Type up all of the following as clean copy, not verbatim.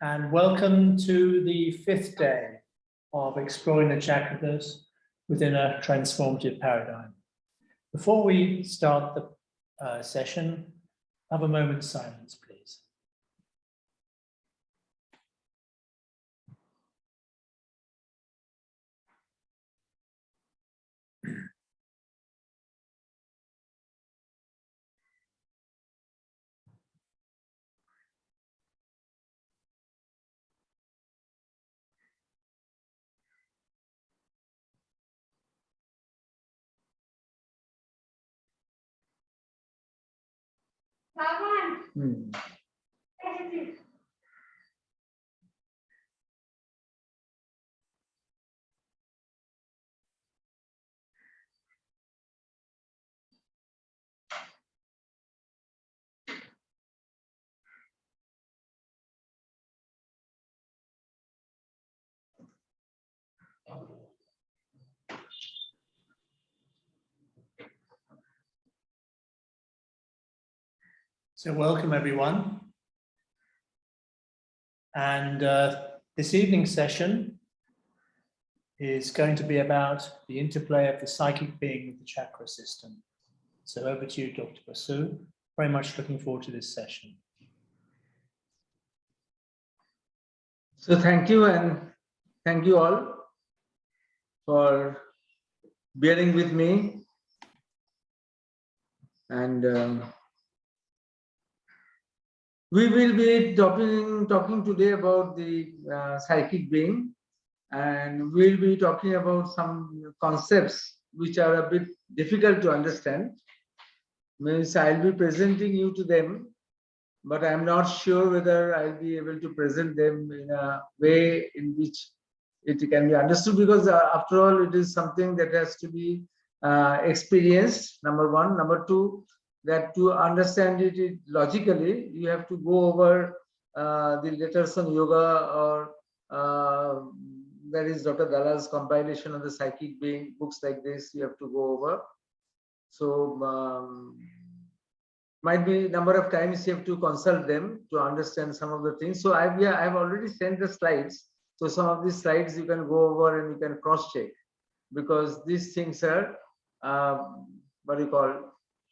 and welcome to the 5th day of exploring the chakras within a transformative paradigm. Before we start the session, have a moment's silence, please. So welcome everyone. And this evening's session is going to be about the interplay of the psychic being with the chakra system. So over to you, Dr. Basu. Very much looking forward to this session. So thank you, and thank you all for bearing with me. And we will be talking today about the psychic being, and we'll be talking about some concepts which are a bit difficult to understand. Means I'll be presenting you to them, but I'm not sure whether I'll be able to present them in a way in which it can be understood, because after all, it is something that has to be experienced, number one. Number two, that to understand it logically, you have to go over the letters on yoga, or that is Dr. Dalal's compilation of the psychic being, books like this, you have to go over. So might be number of times you have to consult them to understand some of the things. So I've already sent the slides. So some of these slides you can go over and you can cross check, because these things are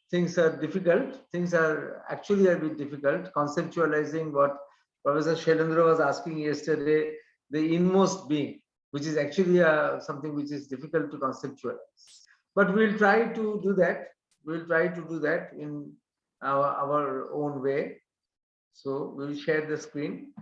things are difficult. Things are actually a bit difficult. Conceptualizing what Professor Shailendra was asking yesterday, the inmost being, which is actually something which is difficult to conceptualize. But we'll try to do that. We'll try to do that in our own way. So we'll share the screen.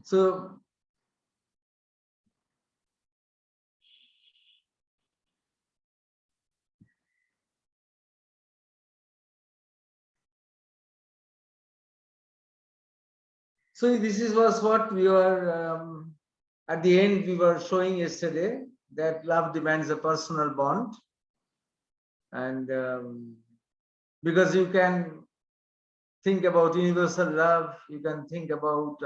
So this was what we were at the end we were showing yesterday, that love demands a personal bond, and because you can think about universal love, you can think about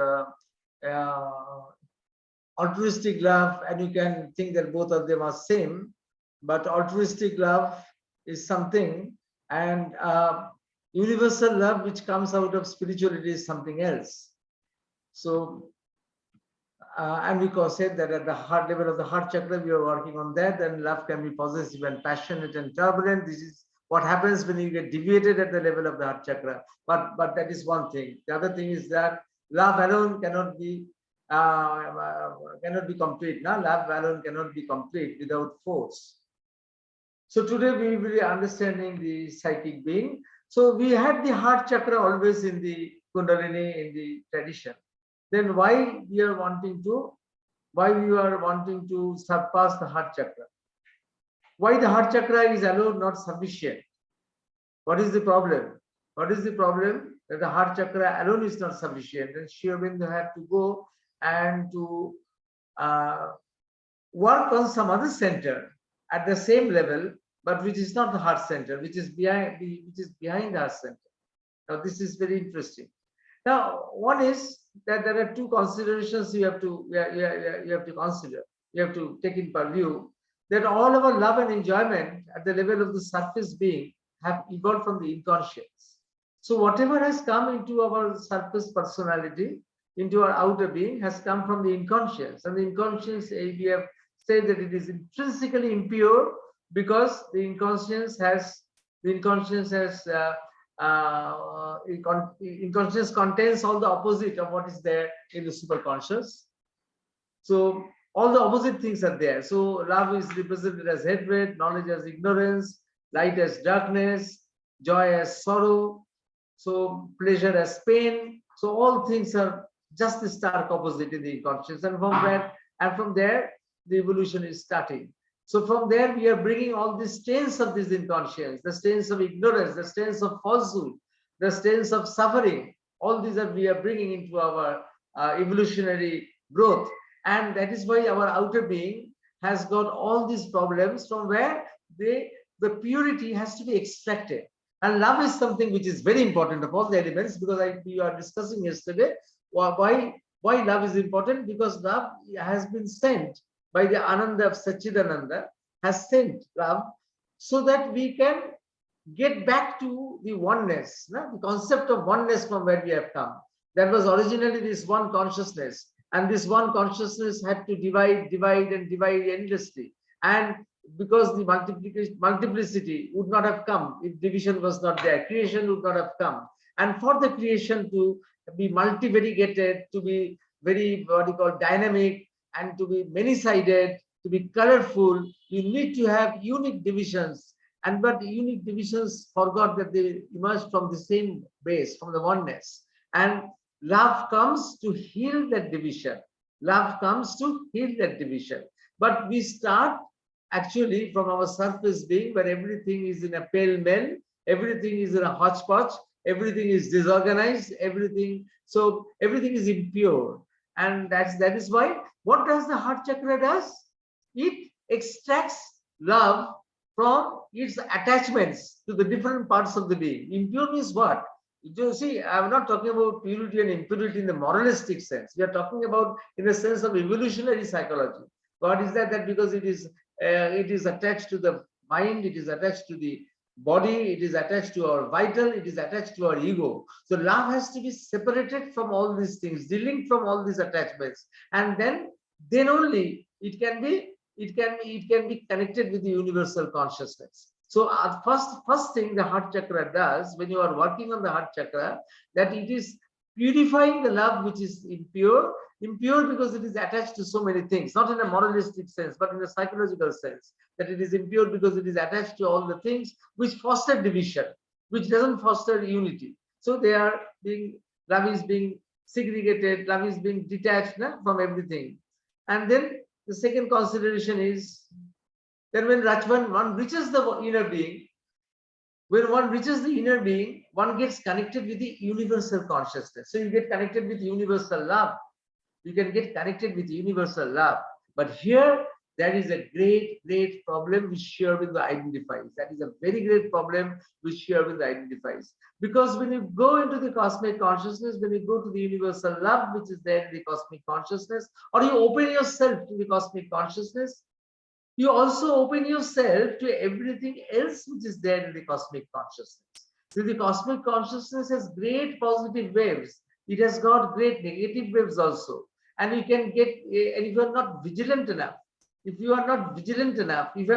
altruistic love, and you can think that both of them are same, but altruistic love is something, and universal love which comes out of spirituality is something else. So and we said that at the heart level of the heart chakra, we are working on that, and love can be possessive and passionate and turbulent. This is what happens when you get deviated at the level of the heart chakra. But that is one thing. The other thing is that love alone cannot be complete. Now, love alone cannot be complete without force. So today we will be understanding the psychic being. So we had the heart chakra always in the Kundalini, in the tradition. Then why we are wanting to surpass the heart chakra? Why the heart chakra is alone not sufficient? What is the problem? What is the problem? that the heart chakra alone is not sufficient, and Sri Aurobindo had to go and to work on some other center at the same level, but which is not the heart center, which is behind heart center. Now this is very interesting. Now, one is that there are two considerations you have to consider. You have to take in view that all our love and enjoyment at the level of the surface being have evolved from the inconscious. So whatever has come into our surface personality, into our outer being, has come from the inconscious. And the inconscious, we have said that it is intrinsically impure because the inconscious contains all the opposite of what is there in the superconscious. So all the opposite things are there. So love is represented as hatred, knowledge as ignorance, light as darkness, joy as sorrow, so pleasure as pain. So all things are just the stark opposite in the conscious, and from there the evolution is starting. So from there we are bringing all the stains of this inconscience, the stains of ignorance, the stains of falsehood, the stains of suffering. All these we are bringing into our evolutionary growth, and that is why our outer being has got all these problems from where the purity has to be extracted. And love is something which is very important of all the elements, because we are discussing yesterday why love is important, because love has been sent by the Ananda of Satchidananda, has sent love so that we can get back to the oneness, the concept of oneness from where we have come. That was originally this one consciousness, and this one consciousness had to divide endlessly. And because the multiplicity would not have come if division was not there, creation would not have come. And for the creation to be multivariegated, to be very dynamic, and to be many-sided, to be colorful, you need to have unique divisions. But the unique divisions forgot that they emerged from the same base, from the oneness. And love comes to heal that division. Love comes to heal that division. But we start actually from our surface being, where everything is in a pale-mell, everything is in a hodgepodge, everything is disorganized, everything is impure. And that is why, what does the heart chakra does? It extracts love from its attachments to the different parts of the being. Impure means what? You see, I'm not talking about purity and impurity in the moralistic sense. We are talking about in the sense of evolutionary psychology. What is that? That because it is attached to the mind, it is attached to the body, it is attached to our vital, it is attached to our ego. So love has to be separated from all these things, dealing from all these attachments, and then only it can be connected with the universal consciousness. So first thing the heart chakra does when you are working on the heart chakra, that it is purifying the love which is impure because it is attached to so many things, not in a moralistic sense, but in a psychological sense, that it is impure because it is attached to all the things which foster division, which doesn't foster unity. So love is being segregated, love is being detached from everything. And then the second consideration is that when one reaches the inner being, when one reaches the inner being, one gets connected with the universal consciousness. So you get connected with universal love. You can get connected with universal love. But here, there is a great problem which Sri Aurobindo identifies. That is a very great problem which Sri Aurobindo identifies. Because when you go into the cosmic consciousness, when you go to the universal love which is there in the cosmic consciousness, or you open yourself to the cosmic consciousness, you also open yourself to everything else which is there in the cosmic consciousness. So the cosmic consciousness has great positive waves. It has got great negative waves also. And you can get, and if you are not vigilant enough, if you have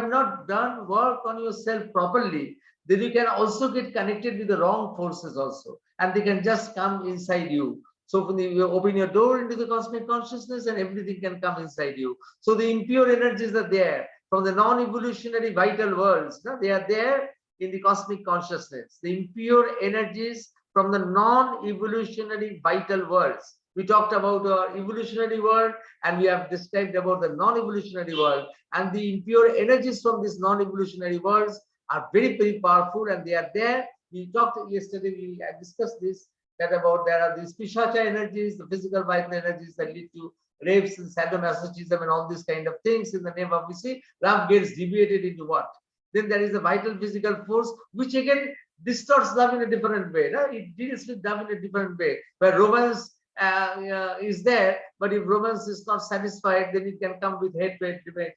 not done work on yourself properly, then you can also get connected with the wrong forces also. And they can just come inside you. So when you open your door into the cosmic consciousness, and everything can come inside you. So the impure energies are there from the non-evolutionary vital worlds. They are there in the cosmic consciousness. The impure energies from the non-evolutionary vital worlds. We talked about our evolutionary world, and we have described about the non-evolutionary world. And the impure energies from these non-evolutionary worlds are very, very powerful, and they are there. We talked yesterday, we discussed this, that about there are these pishacha energies, the physical vital energies that lead to rapes and sadomasochism and all these kind of things in the name of, we see, love gets deviated into what? Then there is a vital physical force, which again distorts love in a different way. No? It deals with love in a different way, where romance is there, but if romance is not satisfied, then it can come with hatred, revenge.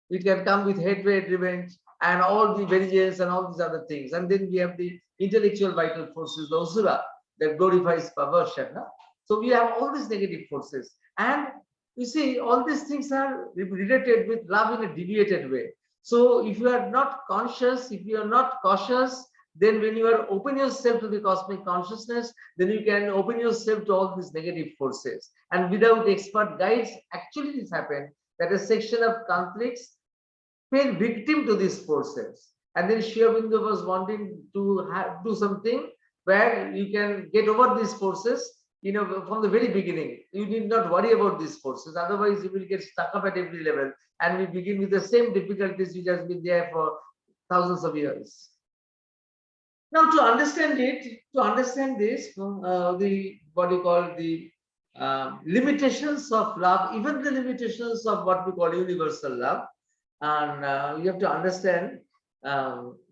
It can come with hatred, revenge, and all the vengeance and all these other things. And then we have the intellectual vital forces, the asura, that glorifies perversion. No? So we have all these negative forces. And you see, all these things are related with love in a deviated way. So if you are not conscious, if you are not cautious, then when you are open yourself to the cosmic consciousness, then you can open yourself to all these negative forces. And without expert guides, actually this happened, that a section of tantrics fell victim to these forces. And then Sri Aurobindo was wanting to do something where you can get over these forces, from the very beginning. You need not worry about these forces. Otherwise, you will get stuck up at every level. And we begin with the same difficulties which has been there for thousands of years. Now, to understand it, to understand this, the what you call the limitations of love, even the limitations of what we call universal love, and you have to understand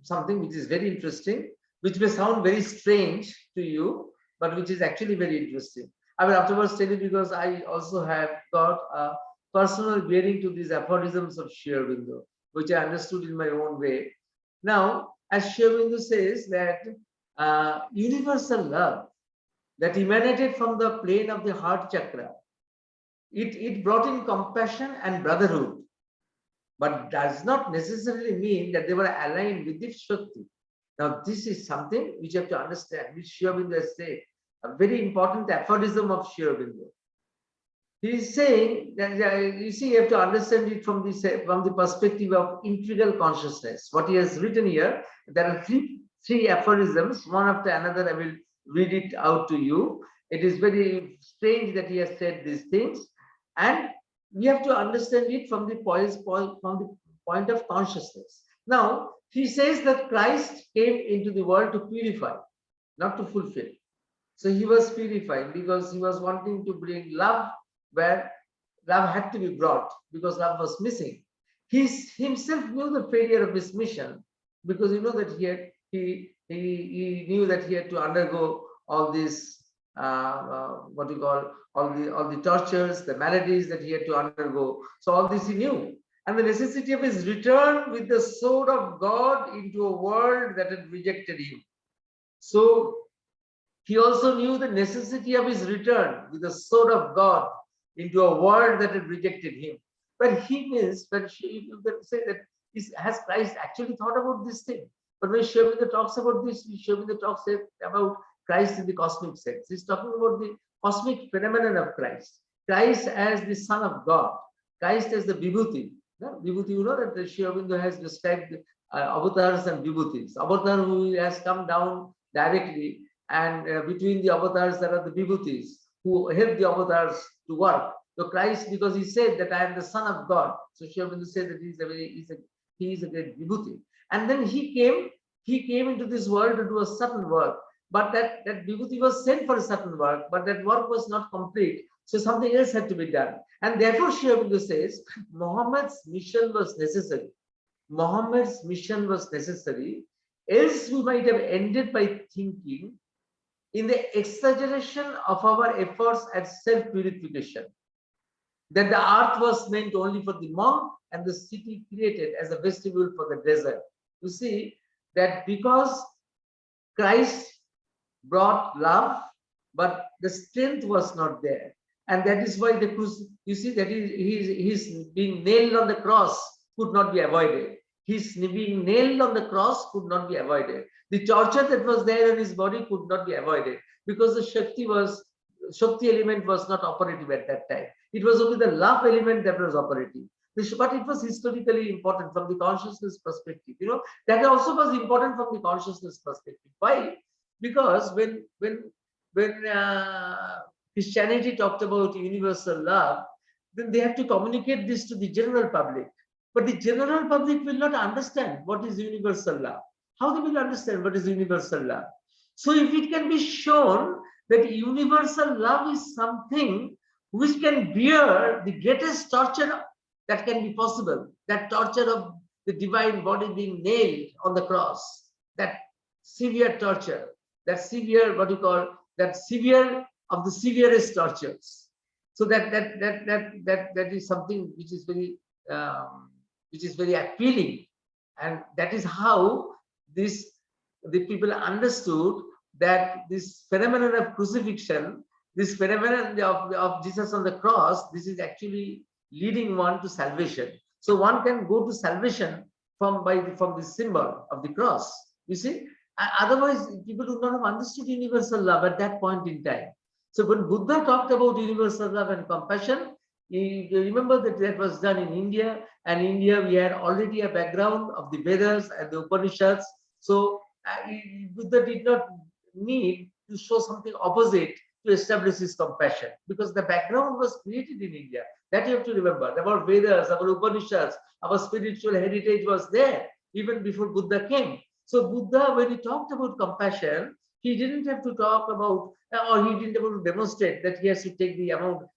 something which is very interesting, which may sound very strange to you, but which is actually very interesting. I will afterwards tell you, because I also have got a personal bearing to these aphorisms of Sri Aurobindo, which I understood in my own way. Now, as Sri Aurobindo says that universal love that emanated from the plane of the heart chakra, it brought in compassion and brotherhood, but does not necessarily mean that they were aligned with the Shakti. Now, this is something which you have to understand, which Sri Aurobindo has said, a very important aphorism of Sri Aurobindo. He is saying that, you see, you have to understand it from the perspective of integral consciousness. What he has written here, there are three aphorisms, one after another. I will read it out to you. It is very strange that he has said these things, and we have to understand it from the point of consciousness. Now, he says that Christ came into the world to purify, not to fulfill. So he was purifying because he was wanting to bring love where love had to be brought, because love was missing. He himself knew the failure of his mission, because that he knew that he had to undergo all these what you call all the tortures, the maladies that he had to undergo. So all this he knew, and the necessity of his return with the sword of God into a world that had rejected him. So he also knew the necessity of his return with the sword of God into a world that had rejected him. But he means, you can say that, has Christ actually thought about this thing? But when Sri Aurobindo talks about this, Sri Aurobindo talks about Christ in the cosmic sense. He's talking about the cosmic phenomenon of Christ. Christ as the Son of God. Christ as the Vibhuti. Vibhuti, that Sri Aurobindo has described avatars and Vibhutis. Avatar who has come down directly, and between the avatars there are the Vibhutis who help the avatars to work. So Christ, because he said that I am the Son of God, so Sri Aurobindo said that he is a great Vibhuti. And then he came into this world to do a certain work, but that Vibhuti was sent for a certain work, but that work was not complete. So something else had to be done. And therefore Sri Aurobindo says Muhammad's mission was necessary. Muhammad's mission was necessary, else we might have ended by thinking in the exaggeration of our efforts at self-purification, that the earth was meant only for the monk and the city created as a vestibule for the desert. You see that because Christ brought love, but the strength was not there. And that is why you see that he's being nailed on the cross could not be avoided. His being nailed on the cross could not be avoided. The torture that was there in his body could not be avoided, because the Shakti element was not operative at that time. It was only the love element that was operative. But it was historically important from the consciousness perspective. That also was important from the consciousness perspective. Why? Because when Christianity talked about universal love, then they have to communicate this to the general public. But the general public will not understand what is universal love. How they will understand what is universal love? So if it can be shown that universal love is something which can bear the greatest torture that can be possible, that torture of the divine body being nailed on the cross, that severe torture, that severe, what you call, that severe of the severest tortures. So that is something which is very appealing, and that is how the people understood that this phenomenon of crucifixion, this phenomenon of Jesus on the cross, this is actually leading one to salvation. So one can go to salvation from the symbol of the cross. You see, otherwise people would not have understood universal love at that point in time. So when Buddha talked about universal love and compassion, you remember that was done in India, and India we had already a background of the Vedas and the Upanishads. So Buddha did not need to show something opposite to establish his compassion, because the background was created in India. That you have to remember. Our Vedas, our Upanishads, our spiritual heritage was there even before Buddha came. So Buddha, when he talked about compassion, he didn't have to talk about, or he didn't have to demonstrate that he has to take the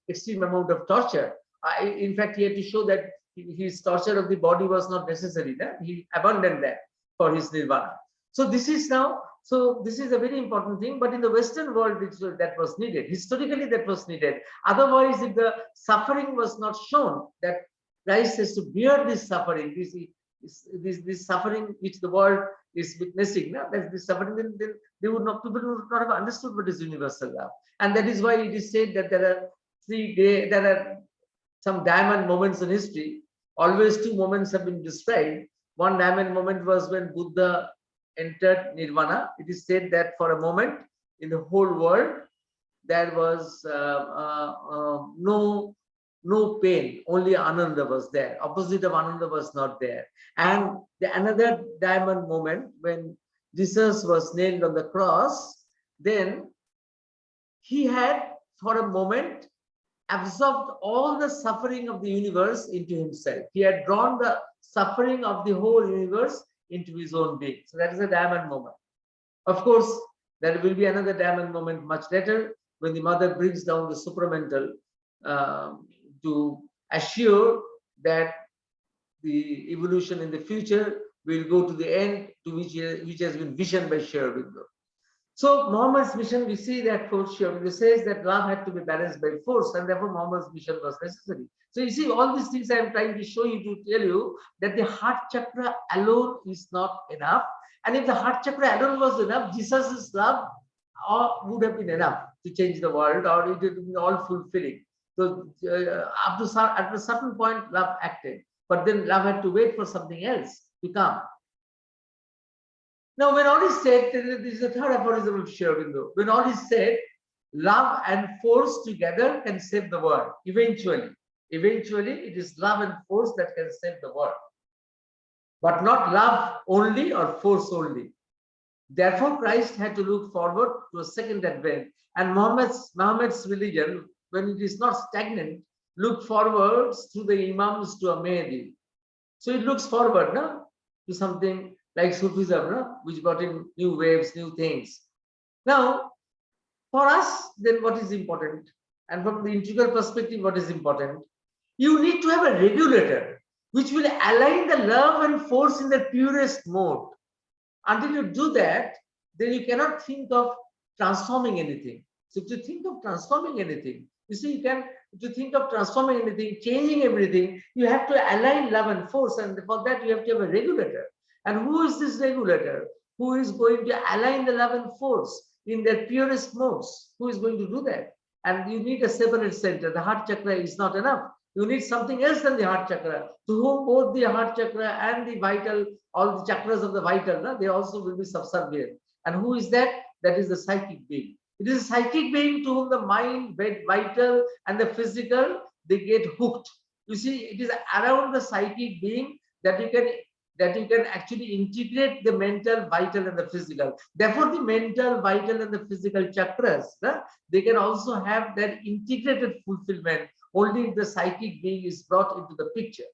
extreme amount of torture. In fact, he had to show that his torture of the body was not necessary. He abandoned that for his nirvana. So this is a very important thing, but in the Western world, that was needed. Historically, that was needed. Otherwise, if the suffering was not shown, that Christ has to bear this suffering, this suffering which the world is witnessing, this suffering, then people would not have understood what is universal love. And that is why it is said that there are some diamond moments in history. Always two moments have been described. One diamond moment was when Buddha entered nirvana. It is said that for a moment in the whole world there was no pain, only Ananda was there. Opposite of Ananda was not there. And another diamond moment when Jesus was nailed on the cross, then he had for a moment absorbed all the suffering of the universe into himself. He had drawn the suffering of the whole universe into his own being. So that is a diamond moment. Of course, there will be another diamond moment much later when the mother brings down the supramental to assure that the evolution in the future will go to the end to which has been visioned by Sri Aurobindo. So Muhammad's mission, we see that for Sri Aurobindo says that love had to be balanced by force, and therefore Muhammad's mission was necessary. So you see, all these things I am trying to show you, to tell you that the heart chakra alone is not enough. And if the heart chakra alone was enough, Jesus' love would have been enough to change the world, or it would have been all fulfilling. So at a certain point, love acted, but then love had to wait for something else to come. Now, when all is said, this is the third aphorism of Sri Aurobindo. When all is said, love and force together can save the world. Eventually, it is love and force that can save the world, but not love only or force only. Therefore, Christ had to look forward to a second advent, and Muhammad's religion, when it is not stagnant, look forwards through the imams to a Mahdi. So it looks forward to something like Sufism, which brought in new waves, new things. Now, for us, then what is important? And from the integral perspective, what is important? You need to have a regulator which will align the love and force in the purest mode. Until you do that, then you cannot think of transforming anything. So to think of transforming anything, you see, to think of transforming anything, changing everything, you have to align love and force, and for that you have to have a regulator. And who is this regulator? Who is going to align the love and force in their purest modes? Who is going to do that? And you need a separate center. The heart chakra is not enough. You need something else than the heart chakra, to whom both the heart chakra and the vital, all the chakras of the vital, they also will be subservient. And who is that? That is the psychic being. It is a psychic being to whom the mind, vital, and the physical, they get hooked. You see, it is around the psychic being that you can actually integrate the mental, vital, and the physical. Therefore, the mental, vital, and the physical chakras, they can also have that integrated fulfillment only if the psychic being is brought into the picture.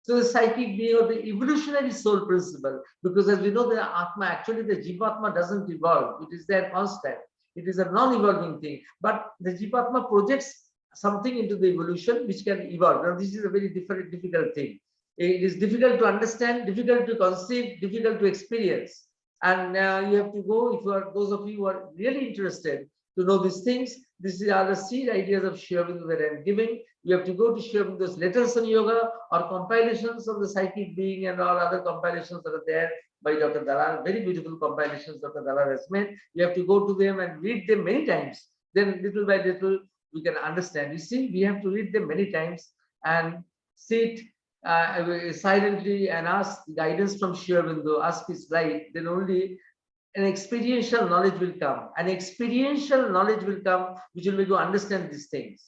So the psychic being or the evolutionary soul principle, because as we know, the Atma, actually the Jivatma doesn't evolve. It is there constant. It is a non-evolving thing. But the Jivatma projects something into the evolution which can evolve. Now, this is a very difficult thing. It is difficult to understand, difficult to conceive, difficult to experience. And you have to go, if you are, those of you who are really interested to know these things, these are the seed ideas of Sri Aurobindo that I am giving. You have to go to Sri Aurobindo's letters on yoga or compilations of the psychic being and all other compilations that are there by Dr. Dalal, very beautiful compilations Dr. Dalal has made. You have to go to them and read them many times. Then little by little, we can understand. You see, we have to read them many times and sit silently and ask guidance from Sri Aurobindo, ask his light, then only an experiential knowledge will come. An experiential knowledge will come which will make you understand these things.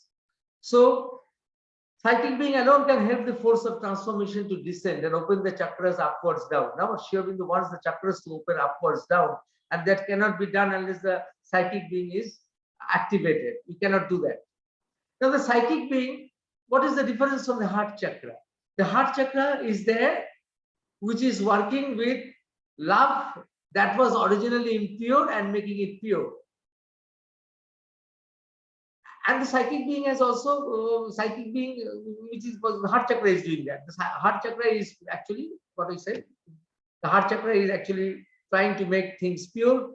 So, psychic being alone can help the force of transformation to descend and open the chakras upwards down. Now, Sri Aurobindo wants the chakras to open upwards down, and that cannot be done unless the psychic being is activated. You cannot do that. Now, the psychic being, what is the difference from the heart chakra? The heart chakra is there, which is working with love that was originally impure and making it pure. And the psychic being has also psychic being, which is the heart chakra is doing that. The heart chakra is actually what I said. The heart chakra is actually trying to make things pure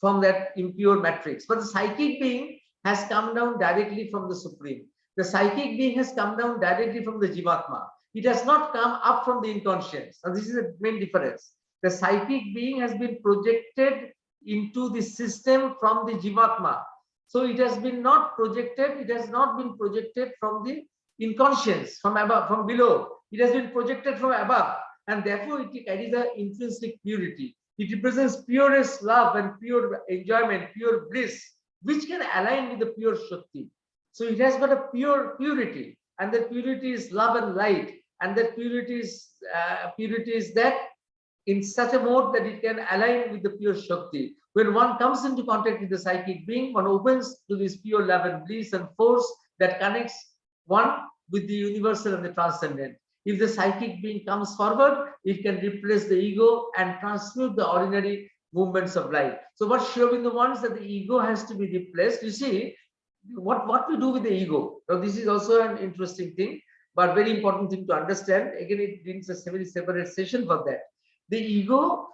from that impure matrix. But the psychic being has come down directly from the Supreme. The psychic being has come down directly from the Jivatma. It has not come up from the inconscience. And this is the main difference. The psychic being has been projected into the system from the Jivatma. So it has been not projected, it has not been projected from the inconscience, from above, from below. It has been projected from above. And therefore it carries an intrinsic purity. It represents purest love and pure enjoyment, pure bliss, which can align with the pure Shakti. So it has got a pure purity, and that purity is love and light, and that purity is that in such a mode that it can align with the pure Shakti. When one comes into contact with the psychic being, one opens to this pure love and bliss and force that connects one with the universal and the transcendent. If the psychic being comes forward, it can replace the ego and transmute the ordinary movements of life. So what Sri Aurobindo wants, that the ego has to be replaced. You see, what we do with the ego. Now, this is also an interesting thing, but very important thing to understand. Again, it needs a very separate session for that. The ego,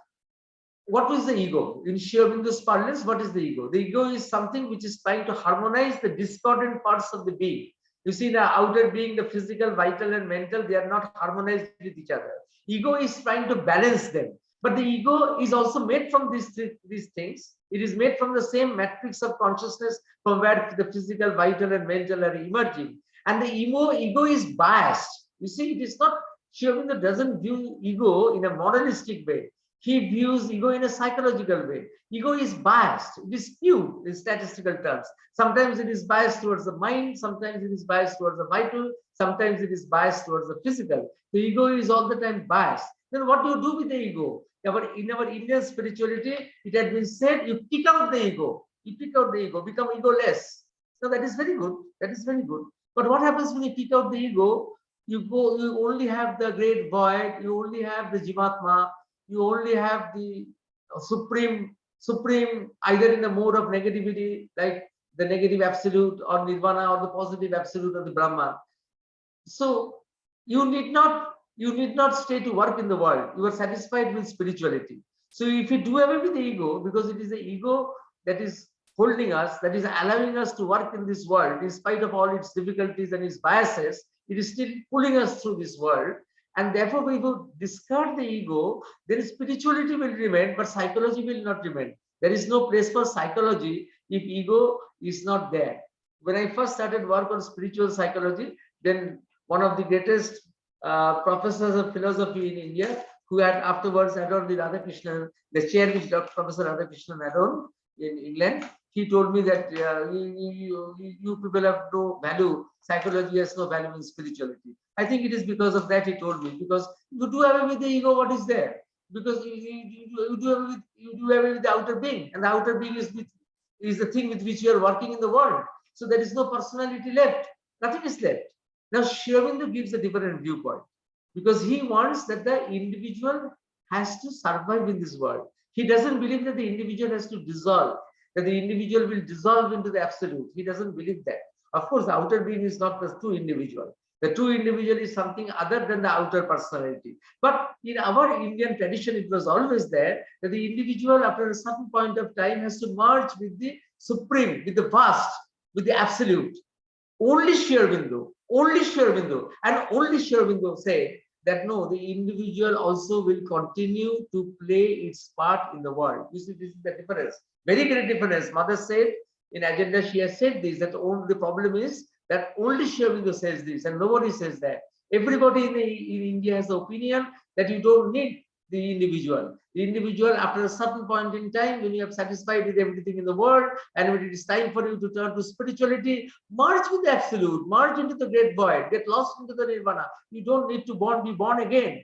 what is the ego? In Sri Aurobindo's parlance, what is the ego? The ego is something which is trying to harmonize the discordant parts of the being. You see, the outer being, the physical, vital, and mental, they are not harmonized with each other. Ego is trying to balance them. But the ego is also made from these things. It is made from the same matrix of consciousness from where the physical, vital, and mental are emerging. And the ego is biased. You see, it is not, Sri Aurobindo doesn't view ego in a moralistic way. He views ego in a psychological way. Ego is biased. It is skewed in statistical terms. Sometimes it is biased towards the mind. Sometimes it is biased towards the vital. Sometimes it is biased towards the physical. The ego is all the time biased. Then what do you do with the ego? In our Indian spirituality, it had been said, you kick out the ego. You kick out the ego, become egoless. So that is very good. That is very good. But what happens when you kick out the ego? You only have the great void. You only have the Jivatma. You only have the supreme, either in the mode of negativity, like the negative absolute or nirvana, or the positive absolute or the Brahman. So you need not stay to work in the world. You are satisfied with spirituality. So if you do away with the ego, because it is the ego that is holding us, that is allowing us to work in this world, in spite of all its difficulties and its biases, it is still pulling us through this world. And therefore, we will discard the ego, then spirituality will remain, but psychology will not remain. There is no place for psychology if ego is not there. When I first started work on spiritual psychology, then one of the greatest professors of philosophy in India, who had afterwards adorned the Radhakrishnan, the chair which Dr. Professor Radhakrishnan adorned in England, he told me that you people have no value, psychology has no value in spirituality. I think it is because of that he told me, because you do away with the ego, what is there? Because you do away with the outer being, and the outer being is the thing with which you are working in the world. So there is no personality left, nothing is left. Now Sri Aurobindo gives a different viewpoint. because he wants that the individual has to survive in this world. He doesn't believe that the individual has to dissolve, that the individual will dissolve into the absolute. He doesn't believe that. Of course, the outer being is not the true individual. The true individual is something other than the outer personality. But in our Indian tradition, it was always there that the individual, after a certain point of time, has to merge with the supreme, with the vast, with the absolute. Only Sri Aurobindo, and only Sri Aurobindo said that no, the individual also will continue to play its part in the world. You see, this is the difference. Very great difference. Mother said in agenda, she has said this, that only the problem is that only Sri Aurobindo says this and nobody says that. Everybody in India has the opinion that you don't need the individual. The individual, after a certain point in time, when you have satisfied with everything in the world, and when it is time for you to turn to spirituality, merge with the absolute, merge into the great void, get lost into the nirvana. You don't need to be born again.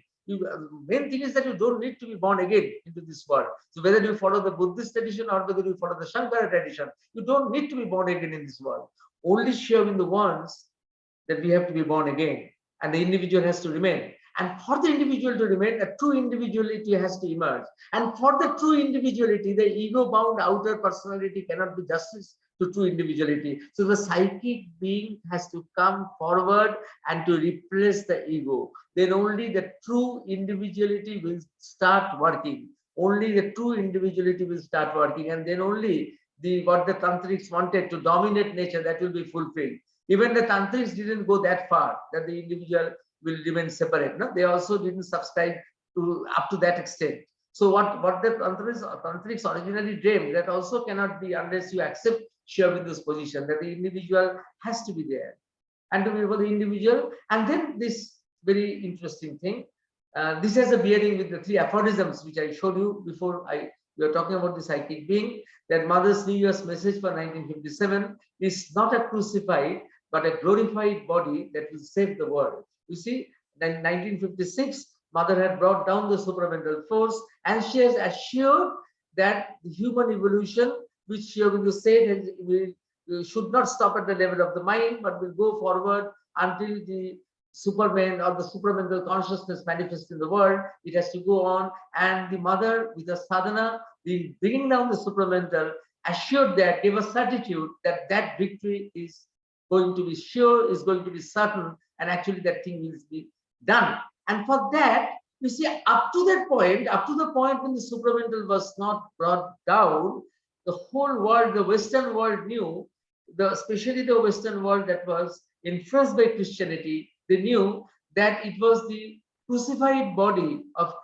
Main thing is that you don't need to be born again into this world. So whether you follow the Buddhist tradition or whether you follow the Shankara tradition, you don't need to be born again in this world. Only Sri Aurobindo wants that we have to be born again, and the individual has to remain. And for the individual to remain, a true individuality has to emerge. And for the true individuality, the ego-bound outer personality cannot be justice to true individuality. So the psychic being has to come forward and to replace the ego. Then only the true individuality will start working. Only the true individuality will start working, and then only what the tantrics wanted to dominate nature, that will be fulfilled. Even the tantrics didn't go that far, that the individual will remain separate. No, they also didn't subscribe to up to that extent. So what the tantrics originally dreamed, that also cannot be unless you accept Sri Aurobindo's position, that the individual has to be there, and to be for the individual. And then this very interesting thing, this has a bearing with the 3 aphorisms which I showed you before. We are talking about the psychic being, that Mother's New Year's message for 1957 is not a crucified but a glorified body that will save the world. You see, in 1956, Mother had brought down the supramental force, and she has assured that the human evolution, which Sri Aurobindo said should not stop at the level of the mind, but will go forward until the Superman or the supramental consciousness manifests in the world. It has to go on, and the Mother, with the sadhana, the bringing down the supramental, assured that, gave a certitude that that victory is going to be sure, is going to be certain, and actually that thing will be done. And for that, you see, up to the point when the supramental was not brought down, the whole world, the Western world knew, especially the Western world that was influenced by Christianity, they knew that it was the crucified body of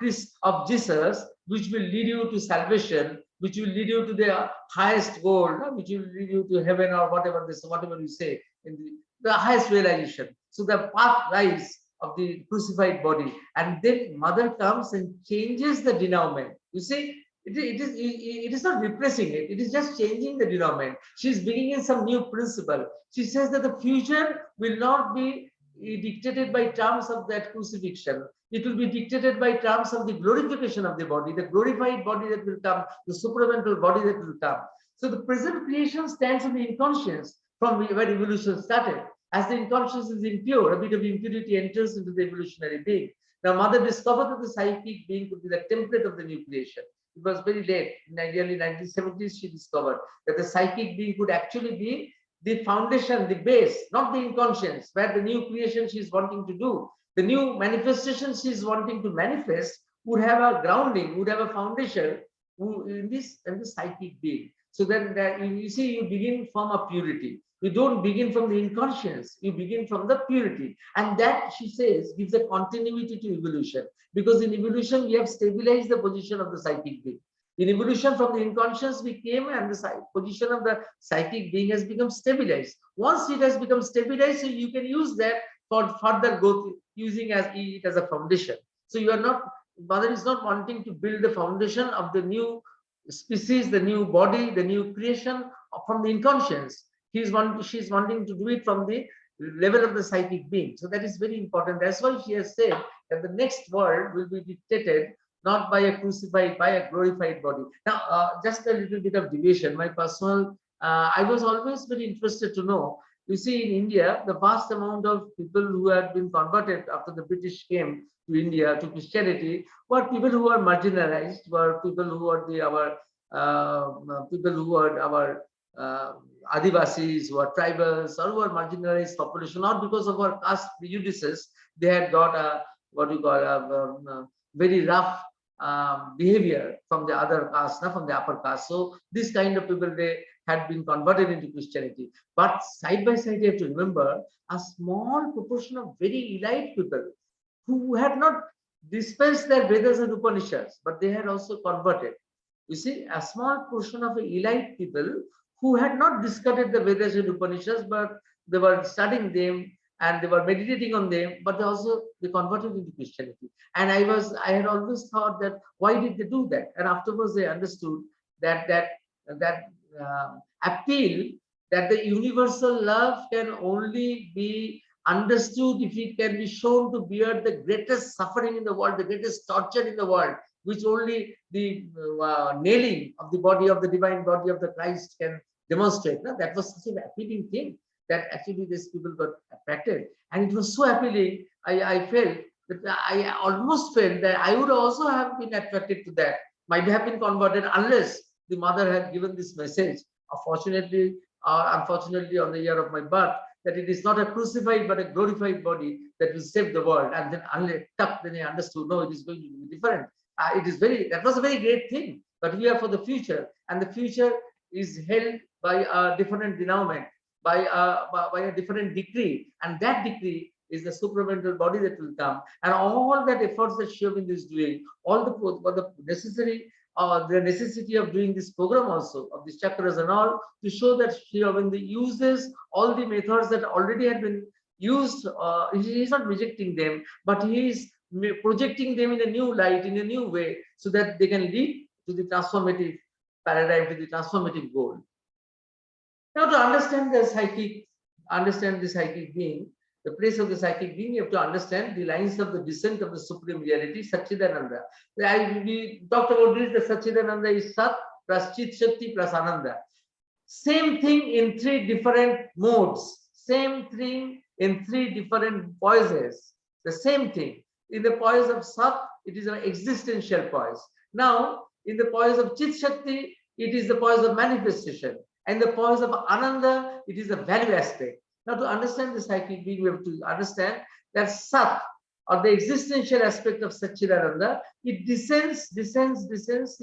Jesus which will lead you to salvation, which will lead you to the highest goal, which will lead you to heaven, or whatever you say, in the highest realization. So the path lies of the crucified body, and then Mother comes and changes the denouement. You see, it is not replacing it. It is just changing the denouement. She is bringing in some new principle. She says that the future will not be dictated by terms of that crucifixion. It will be dictated by terms of the glorification of the body, the glorified body that will come, the supramental body that will come. So the present creation stands on the inconscience from where evolution started. As the inconscious is impure, a bit of impurity enters into the evolutionary being. Now, Mother discovered that the psychic being could be the template of the new creation. It was very late, in the early 1970s, she discovered that the psychic being could actually be the foundation, the base, not the inconscience, where the new creation she is wanting to do, the new manifestation she is wanting to manifest, would have a grounding, would have a foundation in the psychic being. So then you see, you begin from a purity. You don't begin from the inconscience, you begin from the purity. And that, she says, gives a continuity to evolution. Because in evolution, we have stabilized the position of the psychic being. In evolution, from the inconscious we came, and the position of the psychic being has become stabilized. Once it has become stabilized, so you can use that for further growth, using it as a foundation. So you are not, Mother is not wanting to build the foundation of the new species, the new body, the new creation from the inconscience. She's wanting to do it from the level of the psychic being. So that is very important. That's why she has said that the next world will be dictated not by a crucified, by a glorified body. Now, just a little bit of deviation. My personal, I was always very interested to know You see, in India, the vast amount of people who had been converted after the British came to India to Christianity were people who were marginalized, were people who were people who were our Adivasis, who are tribals, or who are marginalized population, not because of our caste prejudices. They had got a what you call a very rough behavior from the other caste, not from the upper caste. So this kind of people, they had been converted into Christianity. But side by side, you have to remember a small proportion of very elite people who had not dispensed their Vedas and Upanishads, but they had also converted. You see, a small portion of elite people who had not discarded the Vedas and Upanishads, but they were studying them and they were meditating on them, but they converted into Christianity. And I had always thought that why did they do that? And afterwards they understood that appeal, that the universal love can only be understood if it can be shown to bear the greatest suffering in the world, the greatest torture in the world, which only the nailing of the body of the divine body of the Christ can demonstrate. No? That was such an appealing thing that actually these people got attracted. And it was so appealing, I felt that I almost felt that I would also have been attracted to that, might have been converted unless the mother had given this message. Fortunately or unfortunately, on the year of my birth, that it is not a crucified but a glorified body that will save the world. And then then I understood, no, it is going to be different. That was a very great thing. But we are for the future, and the future is held by a different denouement, by a different decree, and that decree is the supramental body that will come. And all that efforts that Sri Aurobindo is doing, all the necessity of doing this program also, of these chakras and all, to show that Sri Aurobindo uses all the methods that already had been used. He is not rejecting them, but he is projecting them in a new light, in a new way, so that they can lead to the transformative paradigm, to the transformative goal. Now, to understand the psychic being, the place of the psychic being, you have to understand the lines of the descent of the supreme reality, Satchidananda. We talked about this, the Satchidananda is Sat plus Chit Shakti plus Ananda. Same thing in three different modes, same thing in three different poises, the same thing. In the poise of Sat, it is an existential poise. Now, in the poise of Chit Shakti, it is the poise of manifestation. And the poise of Ananda, it is a value aspect. Now, to understand the psychic being, we have to understand that Sat, or the existential aspect of Satchidananda, it descends. You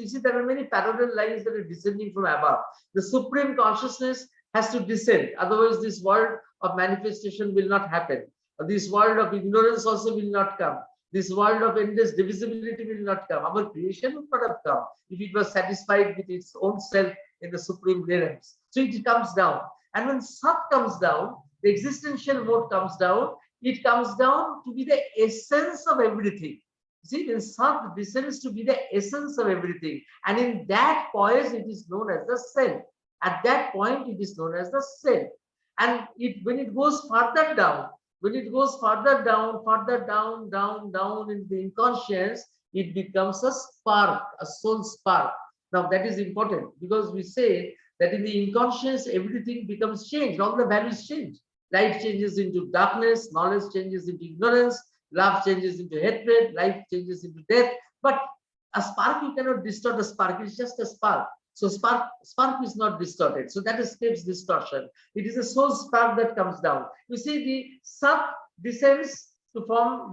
see, there are many parallel lines that are descending from above. The supreme consciousness has to descend. Otherwise, this world of manifestation will not happen. This world of ignorance also will not come. This world of endless divisibility will not come. Our creation would not have come if it was satisfied with its own self in the supreme realms. So it comes down. And when Sat comes down, the existential mode comes down, it comes down to be the essence of everything. See, when Sat descends to be the essence of everything, and in that poise, it is known as the self. At that point, it is known as the self. And when it goes further down, down in the inconscious, it becomes a spark, a soul spark. Now, that is important because we say that in the inconscious, everything becomes changed, all the values change. Light changes into darkness, knowledge changes into ignorance, love changes into hatred, life changes into death. But a spark, you cannot distort a spark, it's just a spark. So spark is not distorted. So that escapes distortion. It is a soul spark that comes down. You see, the Sat descends to form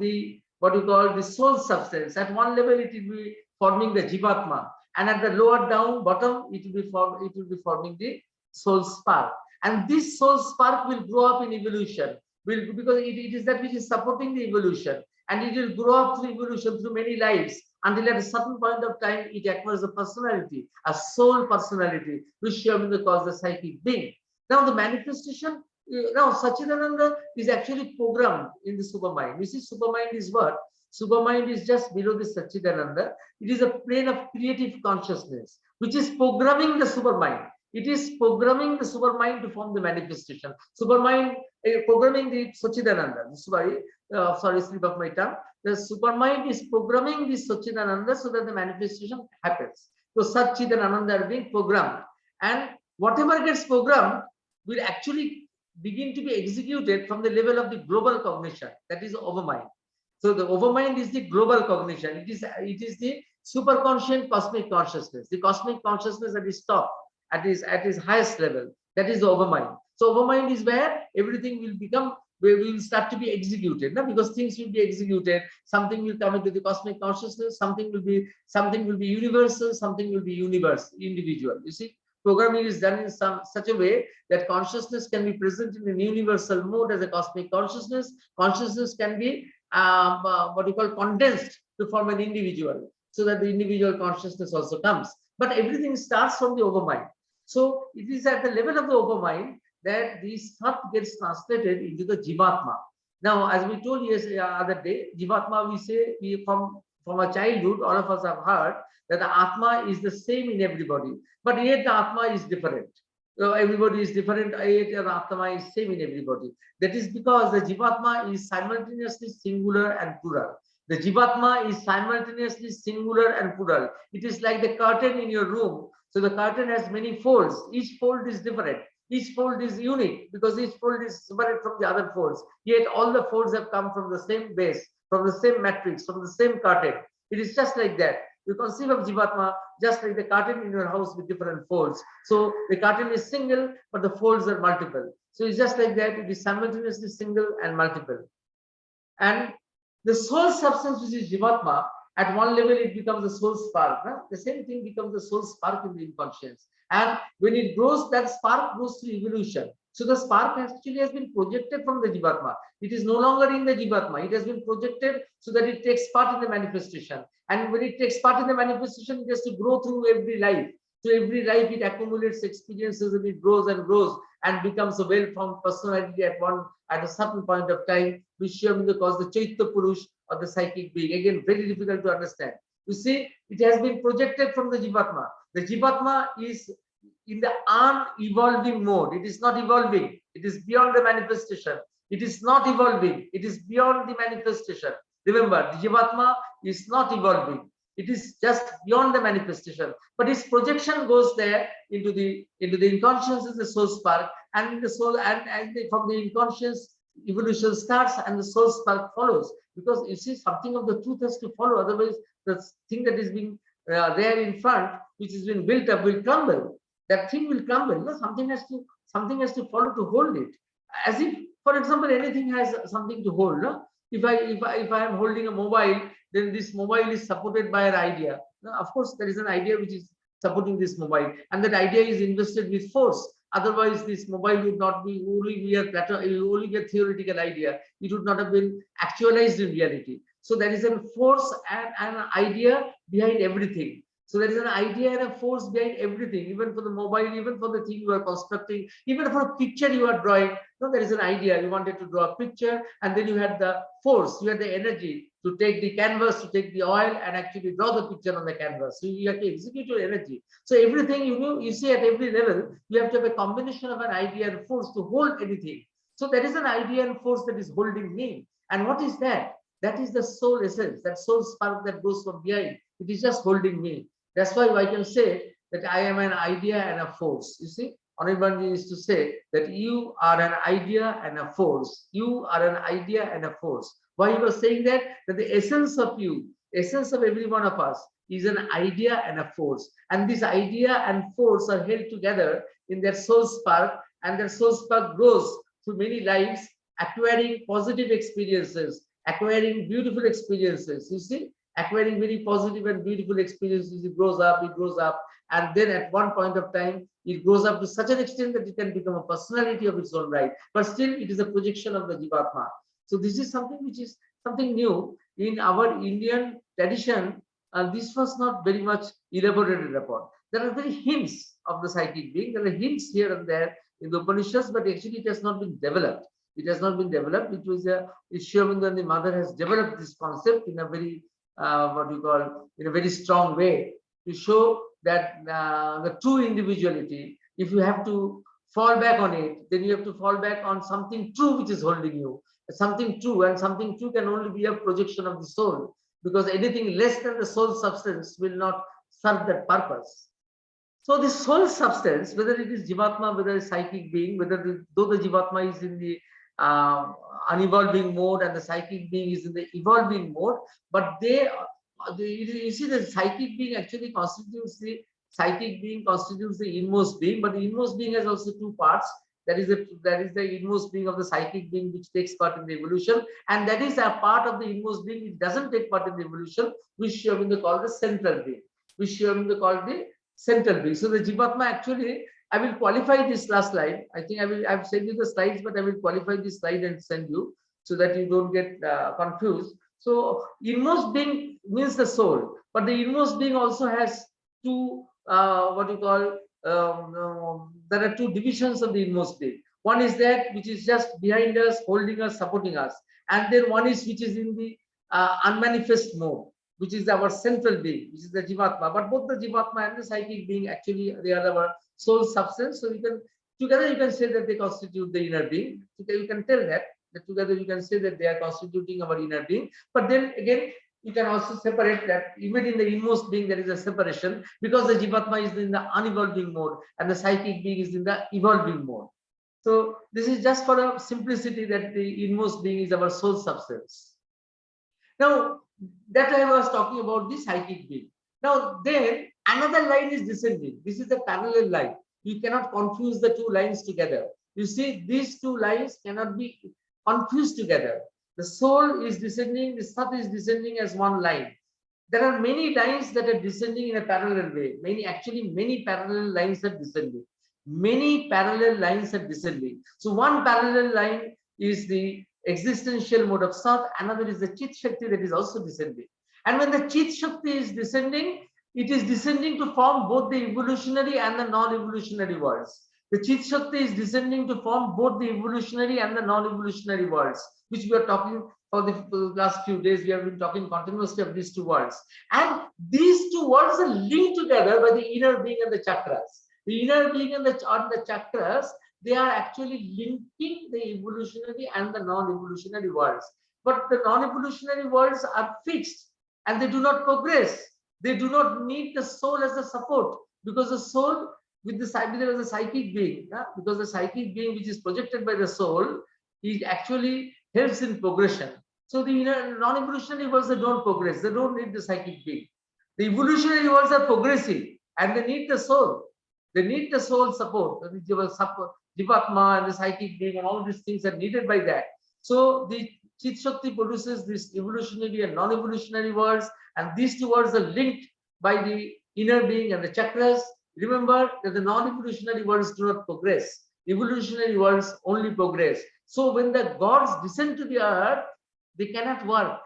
what you call the soul substance. At one level, it will be forming the Jivatma. And at the lower down bottom, it will be forming the soul spark. And this soul spark will grow up in evolution, because it is that which is supporting the evolution. And it will grow up through evolution, through many lives, until at a certain point of time, it acquires a personality, a soul personality, which Sri Aurobindo calls the psychic being. Now, the manifestation, Satchidananda is actually programmed in the supermind. You see, supermind is what? Supermind is just below the Satchidananda. It is a plane of creative consciousness, which is programming the supermind. It is programming the supermind to form the manifestation. Supermind, programming the Satchidananda. Sorry, slip of my tongue. The supermind is programming the Satchidananda so that the manifestation happens. So Satchid and Ananda are being programmed. And whatever gets programmed will actually begin to be executed from the level of the global cognition, that is overmind. So the overmind is the global cognition. It is the superconscient cosmic consciousness, the cosmic consciousness that is top, at its highest level. That is the overmind. So overmind is where everything will become, where we will start to be executed, no? Because things will be executed. Something will come into the cosmic consciousness. Something will be universal. Something will be individual. You see, programming is done in such a way that consciousness can be present in an universal mode as a cosmic consciousness. Consciousness can be what you call condensed to form an individual, so that the individual consciousness also comes. But everything starts from the overmind. So it is at the level of the overmind that this thought gets translated into the jivatma. Now, as we told yesterday, other day, jivatma, we say, from our childhood, all of us have heard that the atma is the same in everybody, but yet the atma is different. So everybody is different, yet the atma is same in everybody. That is because the jivatma is simultaneously singular and plural. The jivatma is simultaneously singular and plural. It is like the curtain in your room. So the curtain has many folds. Each fold is different. Each fold is unique because each fold is separate from the other folds. Yet all the folds have come from the same base, from the same matrix, from the same curtain. It is just like that. You conceive of jivatma just like the curtain in your house with different folds. So the curtain is single, but the folds are multiple. So it's just like that. It is simultaneously single and multiple. And the soul substance, which is jivatma, at one level it becomes the soul spark. Huh? The same thing becomes the soul spark in the inconscience. And when it grows, that spark goes through evolution. So the spark actually has been projected from the jivatma. It is no longer in the jivatma. It has been projected so that it takes part in the manifestation. And when it takes part in the manifestation, it has to grow through every life. So every life it accumulates experiences and it grows and becomes a well-formed personality at a certain point of time, which Aurobindo calls the Chaitya Purush or the psychic being. Again, very difficult to understand. You see, it has been projected from the jivatma. The jivatma is in the unevolving mode. It is not evolving. It is beyond the manifestation. It is not evolving. It is beyond the manifestation. Remember, the jivatma is not evolving. It is just beyond the manifestation. But its projection goes there into the inconscious is the soul spark, and the soul from the inconscious evolution starts and the soul spark follows. Because you see, something of the truth has to follow. Otherwise, the thing that is being there in front, which has been built up, will crumble. That thing will crumble. No, something has to follow to hold it. As if, for example, anything has something to hold. No? If I am holding a mobile, then this mobile is supported by an idea. Now, of course, there is an idea which is supporting this mobile, and that idea is invested with force. Otherwise, this mobile would not be only a theoretical idea. It would not have been actualized in reality. So there is a force and an idea behind everything. So there is an idea and a force behind everything, even for the mobile, even for the thing you are constructing, even for a picture you are drawing. No, there is an idea. You wanted to draw a picture, and then you had the force, you had the energy to take the canvas, to take the oil, and actually draw the picture on the canvas. So you have to execute your energy. So everything you see at every level, you have to have a combination of an idea and force to hold anything. So there is an idea and force that is holding me. And what is that? That is the soul essence, that soul spark that goes from behind. It is just holding me. That's why I can say that I am an idea and a force. You see, Aurobindo used to say that you are an idea and a force. You are an idea and a force. Why he was saying that? That the essence of you, essence of every one of us, is an idea and a force. And this idea and force are held together in their soul spark, and their soul spark grows through many lives, acquiring positive experiences, acquiring beautiful experiences. You see, acquiring very positive and beautiful experiences. It grows up, and then at one point of time, it grows up to such an extent that it can become a personality of its own right. But still, it is a projection of the jivatma. So this is something which is something new in our Indian tradition. This was not very much elaborated upon. There are very hints of the psychic being. There are hints here and there in the Upanishads, but actually it has not been developed. It has not been developed. It was Aurobindo and the mother has developed this concept in a very in a very strong way to show that the true individuality, if you have to fall back on it, then you have to fall back on something true which is holding you. Something true, and something true can only be a projection of the soul, because anything less than the soul substance will not serve that purpose. So the soul substance, whether it is Jivatma, whether it's psychic being, though the Jivatma is in the unevolving mode and the psychic being is in the evolving mode, but you see the psychic being actually constitutes the inmost being, but the inmost being has also two parts. That is the inmost being of the psychic being which takes part in the evolution, and that is a part of the inmost being which doesn't take part in the evolution, which Aurobindo called the central being, which Aurobindo called the central being. So the Jivatma actually, I will qualify this last slide. I think I've sent you the slides, but I will qualify this slide and send you so that you don't get confused. So inmost being means the soul, but the inmost being also has two what you call there are two divisions of the inmost being. One is that which is just behind us, holding us, supporting us, and then one is which is in the unmanifest mode, which is our central being, which is the Jivatma. But both the Jivatma and the psychic being actually they are our soul substance. So together you can say that they constitute the inner being. You can tell that together you can say that they are constituting our inner being. But then again, you can also separate that even in the inmost being there is a separation, because the Jivatma is in the unevolving mode and the psychic being is in the evolving mode. So this is just for a simplicity that the inmost being is our soul substance. Now that I was talking about the psychic being. Now then another line is descending. This is a parallel line. You cannot confuse the two lines together. You see, these two lines cannot be confused together. The soul is descending, the sat is descending as one line. There are many lines that are descending in a parallel way. Many parallel lines are descending. Many parallel lines are descending. So one parallel line is the existential mode of Sat, another is the Chit Shakti that is also descending. And when the Chit Shakti is descending, it is descending to form both the evolutionary and the non-evolutionary worlds. The Chit Shakti is descending to form both the evolutionary and the non-evolutionary worlds, which we are talking for the last few days. We have been talking continuously of these two worlds. And these two worlds are linked together by the inner being and the chakras. The inner being and the chakras, they are actually linking the evolutionary and the non-evolutionary worlds. But the non-evolutionary worlds are fixed and they do not progress. They do not need the soul as a support, because the soul with the psychic being, because the psychic being which is projected by the soul, it actually helps in progression. So the non-evolutionary worlds, they don't progress. They don't need the psychic being. The evolutionary worlds are progressive and they need the soul. They need the soul support. Jivatma and the psychic being and all these things are needed by that. So the Chit Shakti produces this evolutionary and non-evolutionary worlds, and these two worlds are linked by the inner being and the chakras. Remember that the non-evolutionary worlds do not progress. Evolutionary worlds only progress. So when the gods descend to the earth, they cannot work,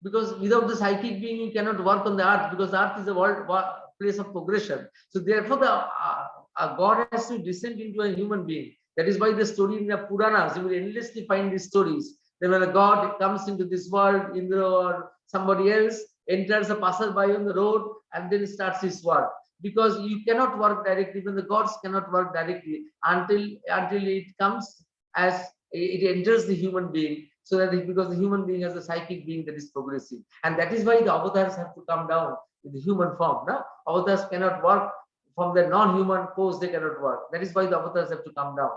because without the psychic being you cannot work on the earth, because the earth is a place of progression. So therefore a god has to descend into a human being. That is why the story in the Puranas, you will endlessly find these stories. Then when a god comes into this world, Indra or somebody else enters a passerby on the road and then starts his work. Because you cannot work directly, even the gods cannot work directly until it comes as it enters the human being. So that because the human being has a psychic being that is progressive, and that is why the avatars have to come down in the human form. No? Avatars cannot work from the non-human pose; they cannot work. That is why the avatars have to come down.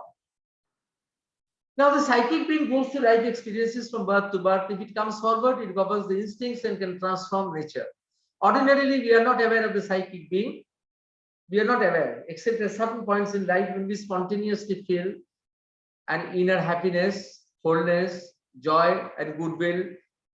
Now the psychic being goes through life experiences from birth to birth. If it comes forward, it governs the instincts and can transform nature. Ordinarily, we are not aware of the psychic being. We are not aware, except at certain points in life when we spontaneously feel an inner happiness, wholeness, joy, and goodwill.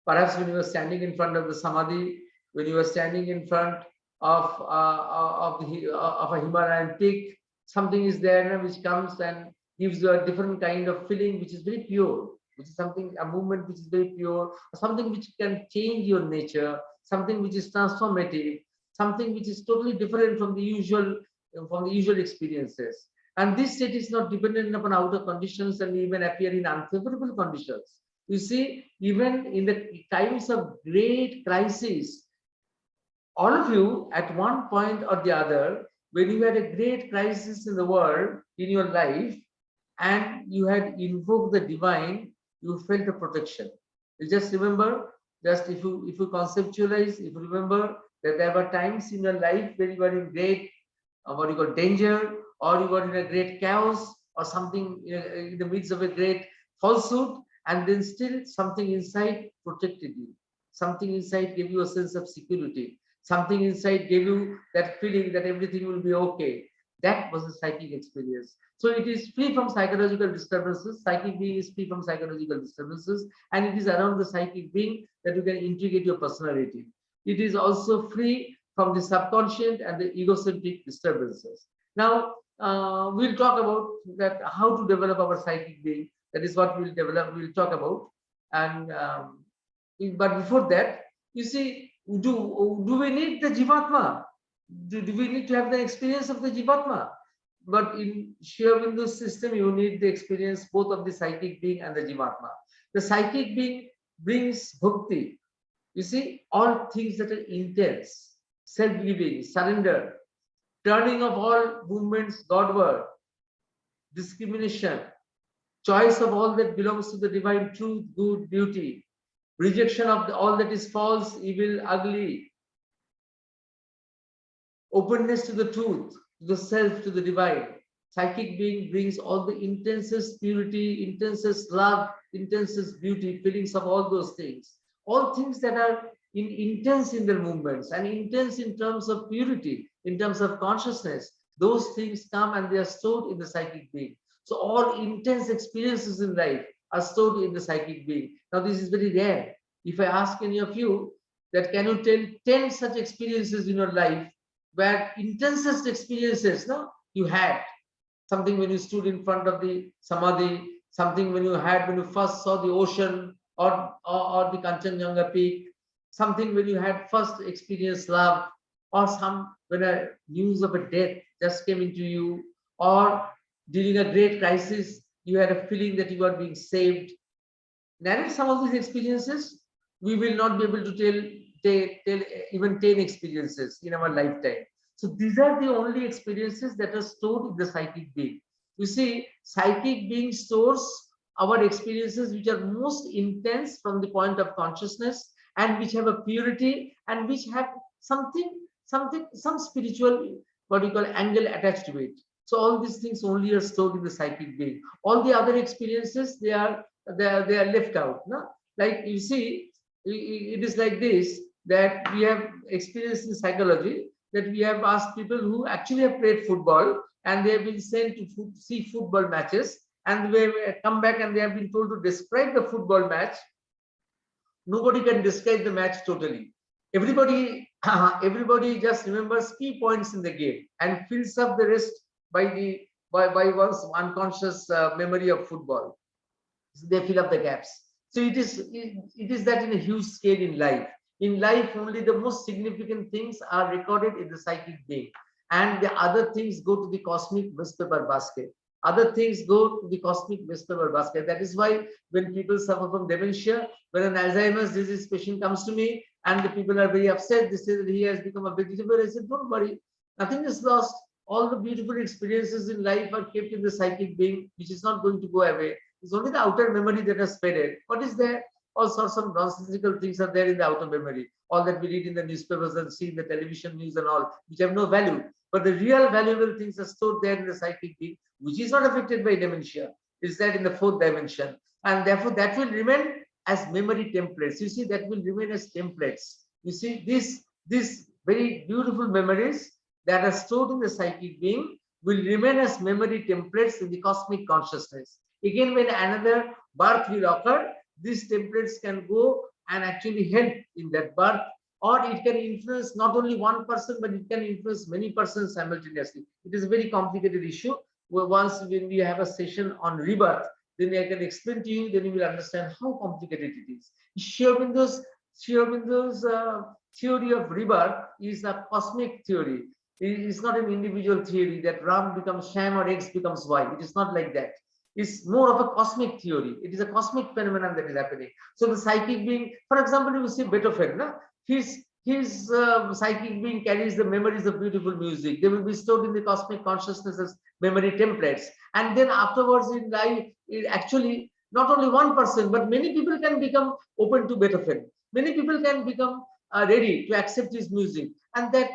Perhaps when you are standing in front of the samadhi, when you are standing in front of a Himalayan peak, something is there which comes and gives you a different kind of feeling, which is very pure, which is something, a movement which is very pure, something which can change your nature, something which is transformative, something which is totally different from the usual experiences. And this state is not dependent upon outer conditions and even appear in unfavorable conditions. You see, even in the times of great crisis, all of you at one point or the other, when you had a great crisis in the world, in your life, and you had invoked the divine, you felt a protection. You just remember, just if you conceptualize, if you remember that there were times in your life when you were in great what you call danger, or you got in a great chaos, or something in the midst of a great falsehood, and then still something inside protected you. Something inside gave you a sense of security. Something inside gave you that feeling that everything will be okay. That was a psychic experience. So it is free from psychological disturbances. Psychic being is free from psychological disturbances, and it is around the psychic being that you can integrate your personality. It is also free from the subconscious and the egocentric disturbances. Now, we'll talk about that how to develop our psychic being. That is what we'll talk about. And but before that, you see, do we need the Jivatma? Do we need to have the experience of the Jivatma? But in Shiva Bindu's system, you need the experience both of the psychic being and the Jivatma. The psychic being brings bhakti. You see, all things that are intense, self-giving, surrender, turning of all movements Godward, discrimination, choice of all that belongs to the divine truth, good, beauty, rejection of all that is false, evil, ugly, openness to the truth, to the self, to the divine. Psychic being brings all the intensest purity, intensest love, intensest beauty, feelings of all those things. All things that are intense in their movements and intense in terms of purity, in terms of consciousness, those things come and they are stored in the psychic being. So all intense experiences in life are stored in the psychic being. Now this is very rare. If I ask any of you that can you tell 10 such experiences in your life where intensest experiences you had, something when you stood in front of the samadhi, something when you had when you first saw the ocean or the Kanchenjunga peak, something when you had first experienced love, or some when a news of a death just came into you, or during a great crisis you had a feeling that you are being saved. Narrate some of these experiences. We will not be able to tell even 10 experiences in our lifetime. So these are the only experiences that are stored in the psychic being. You see, psychic being stores our experiences which are most intense from the point of consciousness, and which have a purity, and which have some spiritual, what we call, angle attached to it. So all these things only are stored in the psychic being. All the other experiences, they are left out. No? Like you see, it is like this, that we have experienced in psychology, that we have asked people who actually have played football and they have been sent to see football matches, and they come back and they have been told to describe the football match. Nobody can describe the match totally. Everybody just remembers key points in the game and fills up the rest by one's unconscious memory of football. So they fill up the gaps. So it is that in a huge scale in life. In life, only the most significant things are recorded in the psychic being, and the other things go to the cosmic waste paper basket. Other things go to the cosmic waste paper basket. That is why when people suffer from dementia, when an Alzheimer's disease patient comes to me and the people are very upset, they say that he has become a vegetable. I said, don't worry, nothing is lost. All the beautiful experiences in life are kept in the psychic being, which is not going to go away. It's only the outer memory that has faded. What is there? All sorts of nonsensical things are there in the outer memory. All that we read in the newspapers and see in the television news and all, which have no value. But the real valuable things are stored there in the psychic being, which is not affected by dementia. It's there in the fourth dimension. And therefore, that will remain as memory templates. You see, that will remain as templates. You see, these very beautiful memories that are stored in the psychic being will remain as memory templates in the cosmic consciousness. Again, when another birth will occur, these templates can go and actually help in that birth, or it can influence not only one person, but it can influence many persons simultaneously. It is a very complicated issue. Once when we have a session on rebirth, then I can explain to you, then you will understand how complicated it is. Shiva Bindu's theory of rebirth is a cosmic theory. It is not an individual theory that Ram becomes Sham or X becomes Y. It is not like that. It's more of a cosmic theory. It is a cosmic phenomenon that is happening. So the psychic being, for example, you see Beethoven, his psychic being carries the memories of beautiful music. They will be stored in the cosmic consciousness as memory templates. And then afterwards in life, it actually, not only one person, but many people can become open to Beethoven. Many people can become ready to accept his music. and that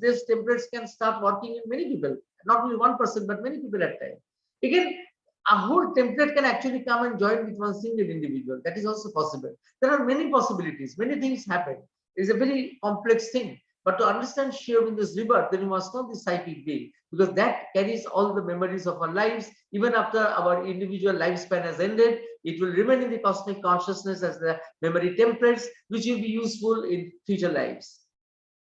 these templates can start working in many people, not only one person, but many people at a time. Again, a whole template can actually come and join with one single individual. That is also possible. There are many possibilities, many things happen. It's a very complex thing. But to understand Sri Aurobindo's rebirth, then you must know the psychic being, because that carries all the memories of our lives. Even after our individual lifespan has ended, it will remain in the cosmic consciousness as the memory templates, which will be useful in future lives.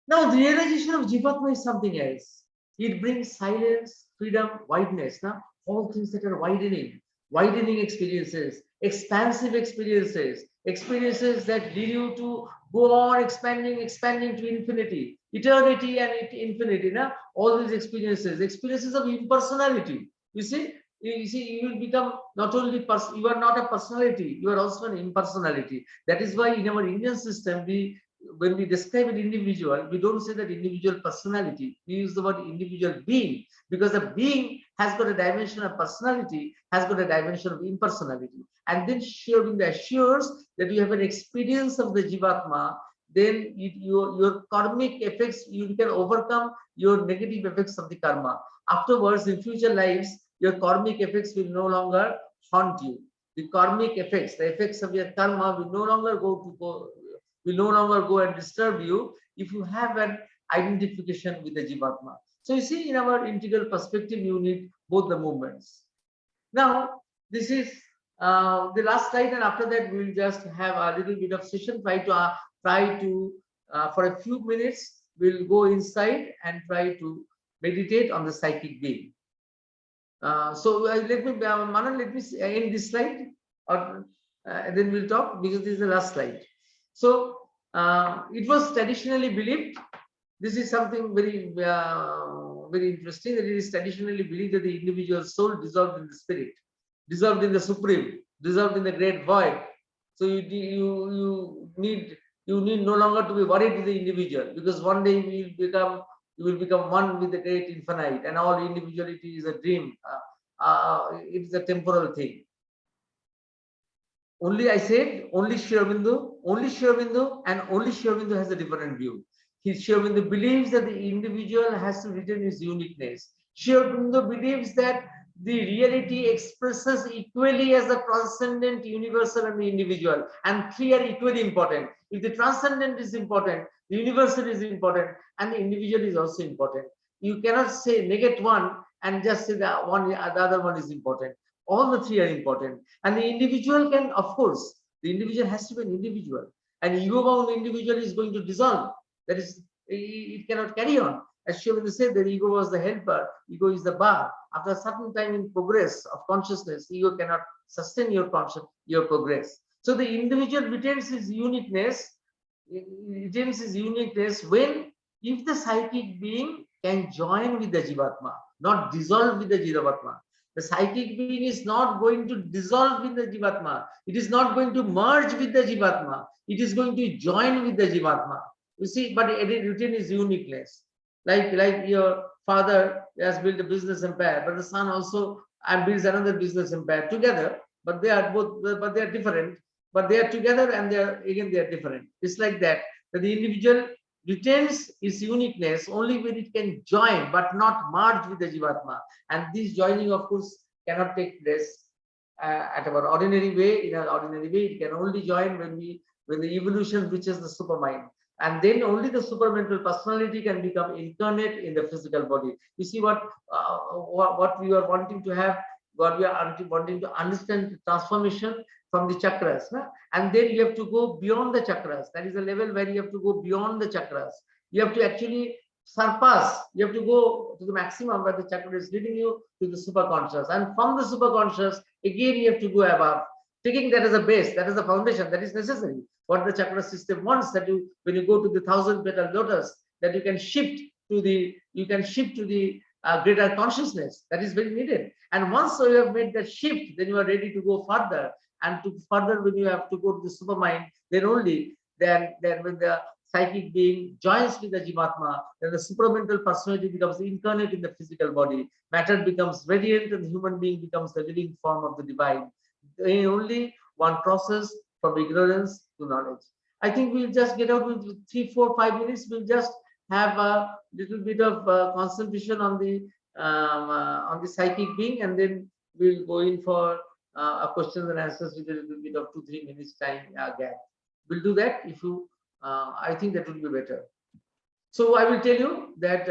Now, the realization of Jivatma is something else. It brings silence, freedom, wideness. Now, all things that are widening experiences, expansive experiences, experiences that lead you to go on expanding to infinity, eternity and infinity. Now, all these experiences of impersonality. You will become not only you are not a personality, you are also an impersonality. That is why in our Indian system, when we describe an individual, we don't say that individual personality. We use the word individual being, because a being has got a dimension of personality, has got a dimension of impersonality. And then Sri Aurobindo assures that you have an experience of the Jivatma, then your karmic effects, you can overcome your negative effects of the karma. Afterwards, in future lives, your karmic effects will no longer haunt you. The karmic effects, the effects of your karma will no longer go and disturb you if you have an identification with the Jivatma. So you see, in our integral perspective, you need both the movements. Now, this is the last slide, and after that, we'll just have a little bit of session. Try to for a few minutes, we'll go inside and try to meditate on the psychic being. Let me, Manan, let me end this slide, or then we'll talk, because this is the last slide. So it was traditionally believed, this is something very interesting, that it is traditionally believed that the individual soul dissolved in the spirit, dissolved in the supreme, dissolved in the great void. So you need no longer to be worried with the individual, because one day you will become one with the great infinite, and all individuality is a dream. It is a temporal thing. Only I said, only Sri Aurobindo, and only Sri Aurobindo has a different view. Sri Aurobindo believes that the individual has to retain his uniqueness. Sri Aurobindo believes that the reality expresses equally as the transcendent, universal, and the individual, and three are equally important. If the transcendent is important, the universal is important, and the individual is also important. You cannot say negate one and just say that the other one is important. All the three are important, and the individual can, of course, the individual has to be an individual. An ego-bound individual is going to dissolve. That is, it cannot carry on. As Sri Aurobindo said, that ego was the helper, ego is the bar. After a certain time in progress of consciousness, ego cannot sustain your progress. So the individual retains his uniqueness. When, if the psychic being can join with the Jivatma, not dissolve with the Jivatma. The psychic being is not going to dissolve with the Jivatma. It is not going to merge with the Jivatma. It is going to join with the Jivatma. You see, but it retains his uniqueness. Like your father has built a business empire, but the son also builds another business empire together. But they are different. But they are together, and they are different. It's like that. That the individual retains its uniqueness only when it can join, but not merge with the Jivatma. And this joining, of course, cannot take place at our ordinary way. In our ordinary way, it can only join when the evolution reaches the supermind. And then only the supramental personality can become incarnate in the physical body. You see what we are wanting to have, what we are wanting to understand, the transformation from the chakras. And then you have to go beyond the chakras. That is a level where you have to go beyond the chakras. You have to actually surpass. You have to go to the maximum where the chakra is leading you to the superconscious. And from the superconscious, again, you have to go above. Taking that as a base, that is the foundation, that is necessary. What the chakra system wants, that when you go to the 1,000-petal lotus, that you can shift to the greater consciousness. That is very needed. And once you have made that shift, then you are ready to go further. And to further, when you have to go to the supermind, then only then when the psychic being joins with the Jivatma, then the supramental personality becomes incarnate in the physical body. Matter becomes radiant, and the human being becomes the living form of the divine. Only one process from ignorance to knowledge. I think we'll just get out with 3, 4, 5 minutes. We'll just have a little bit of concentration on the psychic being, and then we'll go in for a questions and answers with a little bit of 2-3 minutes time gap. We'll do that if you. I think that will be better. So I will tell you that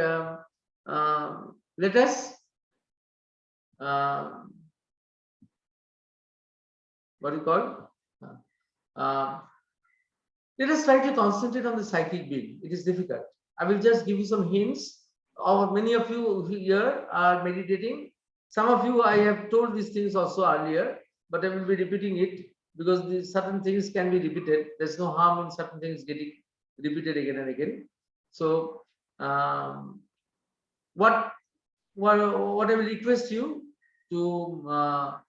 let us what do you call? Uh, Let us try to concentrate on the psychic being. It is difficult. I will just give you some hints. Many of you here are meditating. Some of you, I have told these things also earlier, but I will be repeating it because these certain things can be repeated. There's no harm in certain things getting repeated again and again. So, what I will request you to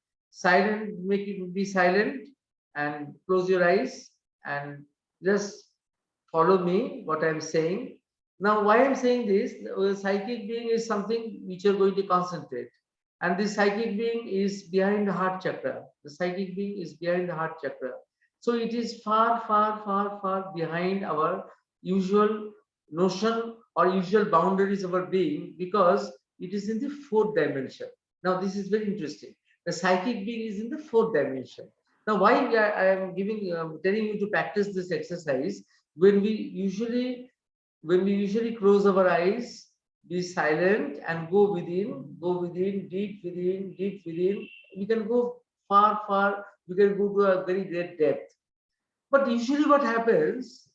make it be silent and close your eyes and just follow me what I'm saying. Now, why I'm saying this, psychic being is something which you're going to concentrate. And this psychic being is behind the heart chakra. The psychic being is behind the heart chakra. So it is far, far, far, far behind our usual notion or usual boundaries of our being, because it is in the fourth dimension. Now, this is very interesting. The psychic being is in the fourth dimension. Now, why I am telling you to practice this exercise, when we usually close our eyes, be silent and go within, deep within. We can go far, far. We can go to a very great depth. But usually, what happens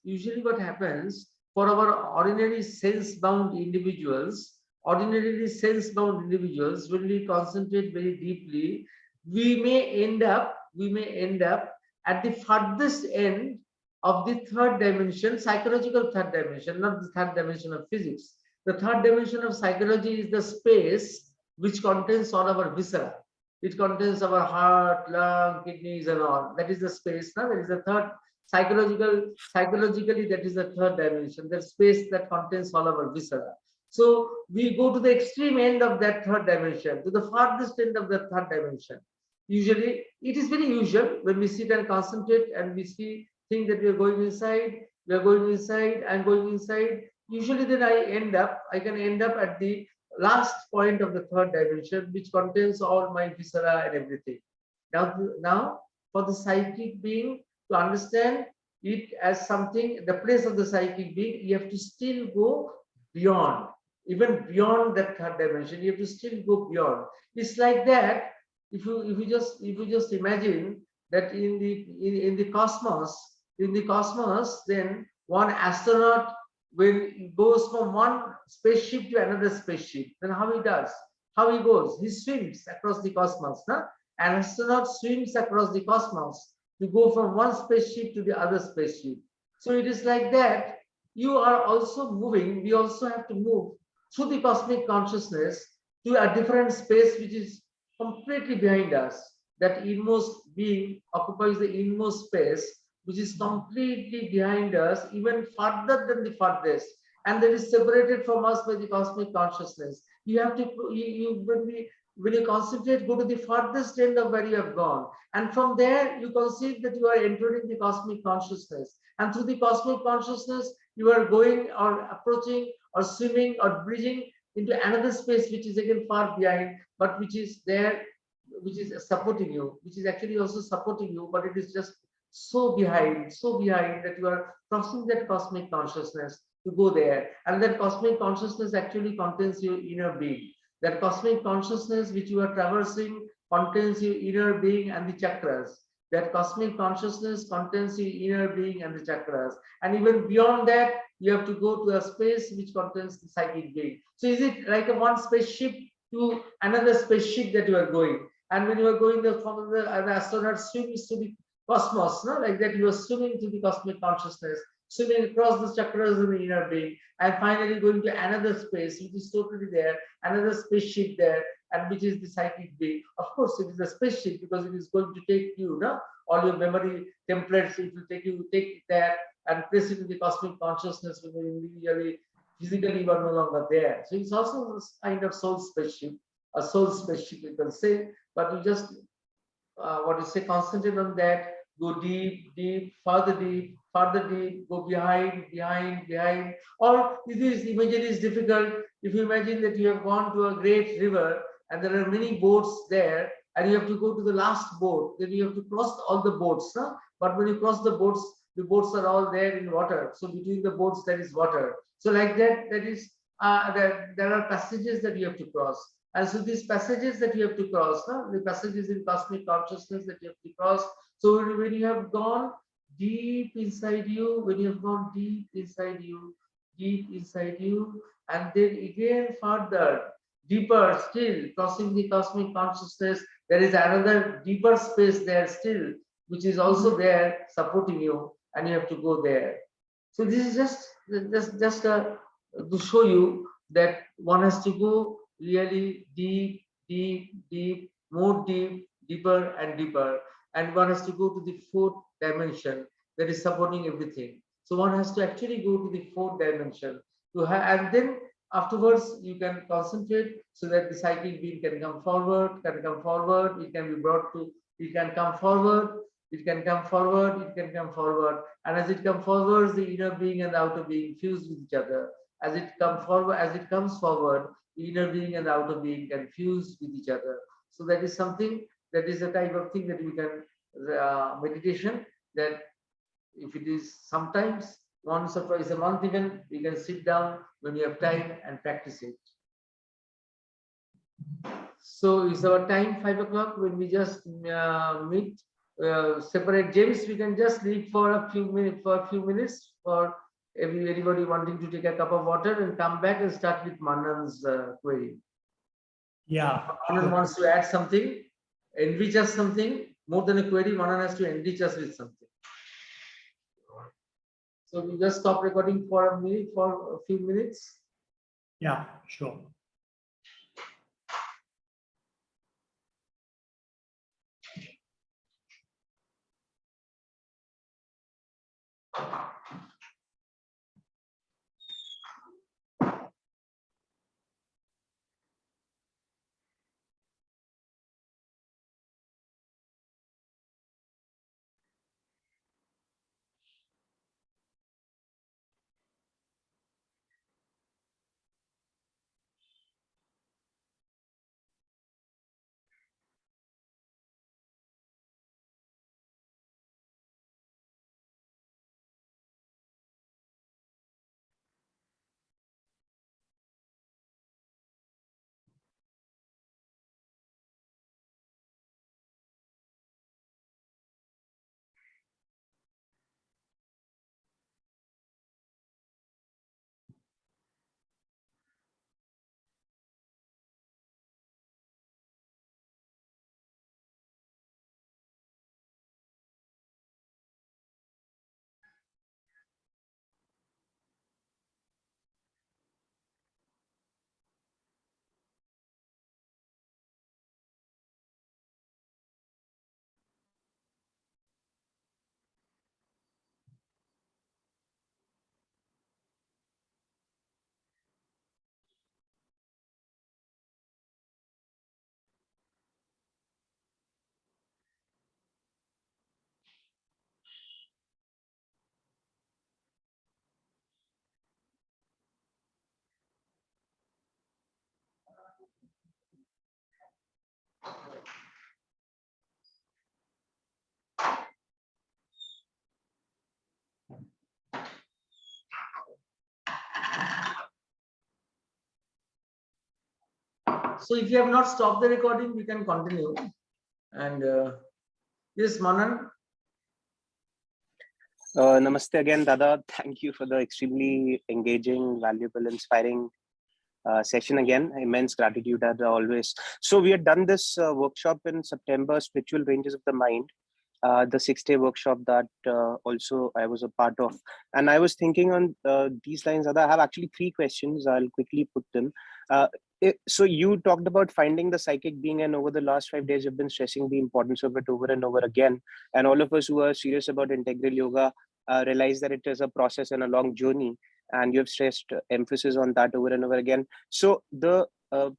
for our ordinary sense-bound individuals, when we concentrate very deeply, we may end up at the farthest end of the third dimension, psychological third dimension, not the third dimension of physics. The third dimension of psychology is the space which contains all our viscera. It contains our heart, lung, kidneys, and all. That is the space. Now, that is the third psychologically, that is the third dimension, the space that contains all our viscera. So we go to the extreme end of that third dimension, to the farthest end of the third dimension. Usually, it is very usual when we sit and concentrate and we think that we are going inside, and going inside. Usually, then I can end up at the last point of the third dimension, which contains all my viscera and everything. Now, for the psychic being to understand it as something, the place of the psychic being, you have to still go beyond, even beyond that third dimension. You have to still go beyond. It's like that. If you just imagine that in the cosmos, then one astronaut, when he goes from one spaceship to another spaceship, then how he does? How he goes? He swims across the cosmos. An astronaut swims across the cosmos to go from one spaceship to the other spaceship. So it is like that. You are also moving. We also have to move through the cosmic consciousness to a different space which is completely behind us. That inmost being occupies the inmost space, which is completely behind us, even further than the farthest, and that is separated from us by the cosmic consciousness. You have to, when you concentrate, go to the farthest end of where you have gone, and from there you conceive that you are entering the cosmic consciousness, and through the cosmic consciousness you are going or approaching or swimming or bridging into another space which is again far behind, but which is there, which is supporting you, which is actually also supporting you, but it is just so behind that you are crossing that cosmic consciousness to go there. And that cosmic consciousness actually contains your inner being. That cosmic consciousness which you are traversing contains your inner being and the chakras. That cosmic consciousness contains your inner being and the chakras. And even beyond that, you have to go to a space which contains the psychic being. So is it like a one spaceship to another spaceship that you are going? And when you are going, the astronaut swims to the cosmos, no? Like that, you are swimming to the cosmic consciousness, swimming across the chakras in the inner being, and finally going to another space which is totally there, another spaceship there, and which is the psychic being. Of course, it is a spaceship because it is going to take you, no? All your memory templates, it will take it there and place it in the cosmic consciousness when you physically you are no longer there. So it's also a kind of soul spaceship, a soul spaceship, you can say, but you just concentrate on that, go deep, further deep, further deep, go behind, behind, behind. Or if this imagery is difficult, if you imagine that you have gone to a great river and there are many boats there, and you have to go to the last boat, then you have to cross all the boats. Huh? But when you cross the boats are all there in water. So between the boats there is water. So like that, there are passages that you have to cross. And so these passages that you have to cross, the passages in cosmic consciousness that you have to cross. So when you have gone deep inside you, when you have gone deep inside you, and then again further, deeper still, crossing the cosmic consciousness, there is another deeper space there still, which is also there supporting you, and you have to go there. So this is just to show you that one has to go really deep, more deep, deeper and deeper, and one has to go to the fourth dimension that is supporting everything. So one has to actually go to the fourth dimension to have, and then afterwards you can concentrate so that the psychic being can come forward, it can be brought to, it can come forward, it can come forward, it can come forward, and as it comes forward, the inner being and the outer being fuse with each other. As it comes forward, the inner being and the outer being can fuse with each other. So that is something, that is a type of thing that we can meditation, that if it is sometimes once or twice a month even, we can sit down when you have time and practice it. So it's our time 5 o'clock. When we just meet, separate James, we can just leave for a few minutes for everybody wanting to take a cup of water and come back and start with Manan's query. Yeah. Manan wants to add something, enrich us something more than a query. Manan has to enrich us with something. So we just stop recording for a few minutes. Yeah, sure. So if you have not stopped the recording, we can continue. And yes, Manan. Namaste again, Dada. Thank you for the extremely engaging, valuable, inspiring session again. Immense gratitude as always. So we had done this workshop in September, Spiritual Ranges of the Mind, the 6-day workshop that also I was a part of. And I was thinking on these lines, Dada, I have actually 3 questions. I'll quickly put them. So you talked about finding the psychic being, and over the last 5 days, you've been stressing the importance of it over and over again. And all of us who are serious about integral yoga realize that it is a process and a long journey. And you've stressed emphasis on that over and over again. So the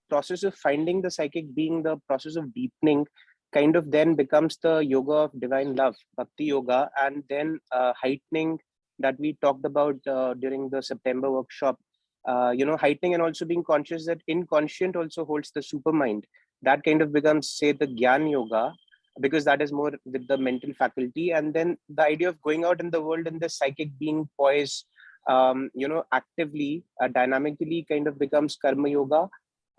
process of finding the psychic being, the process of deepening, kind of then becomes the yoga of divine love, bhakti yoga, and then heightening that we talked about during the September workshop. Heightening and also being conscious that inconscient also holds the supermind. That kind of becomes, say, the Gyan yoga, because that is more with the mental faculty. And then the idea of going out in the world and the psychic being poised, actively, dynamically, kind of becomes karma yoga.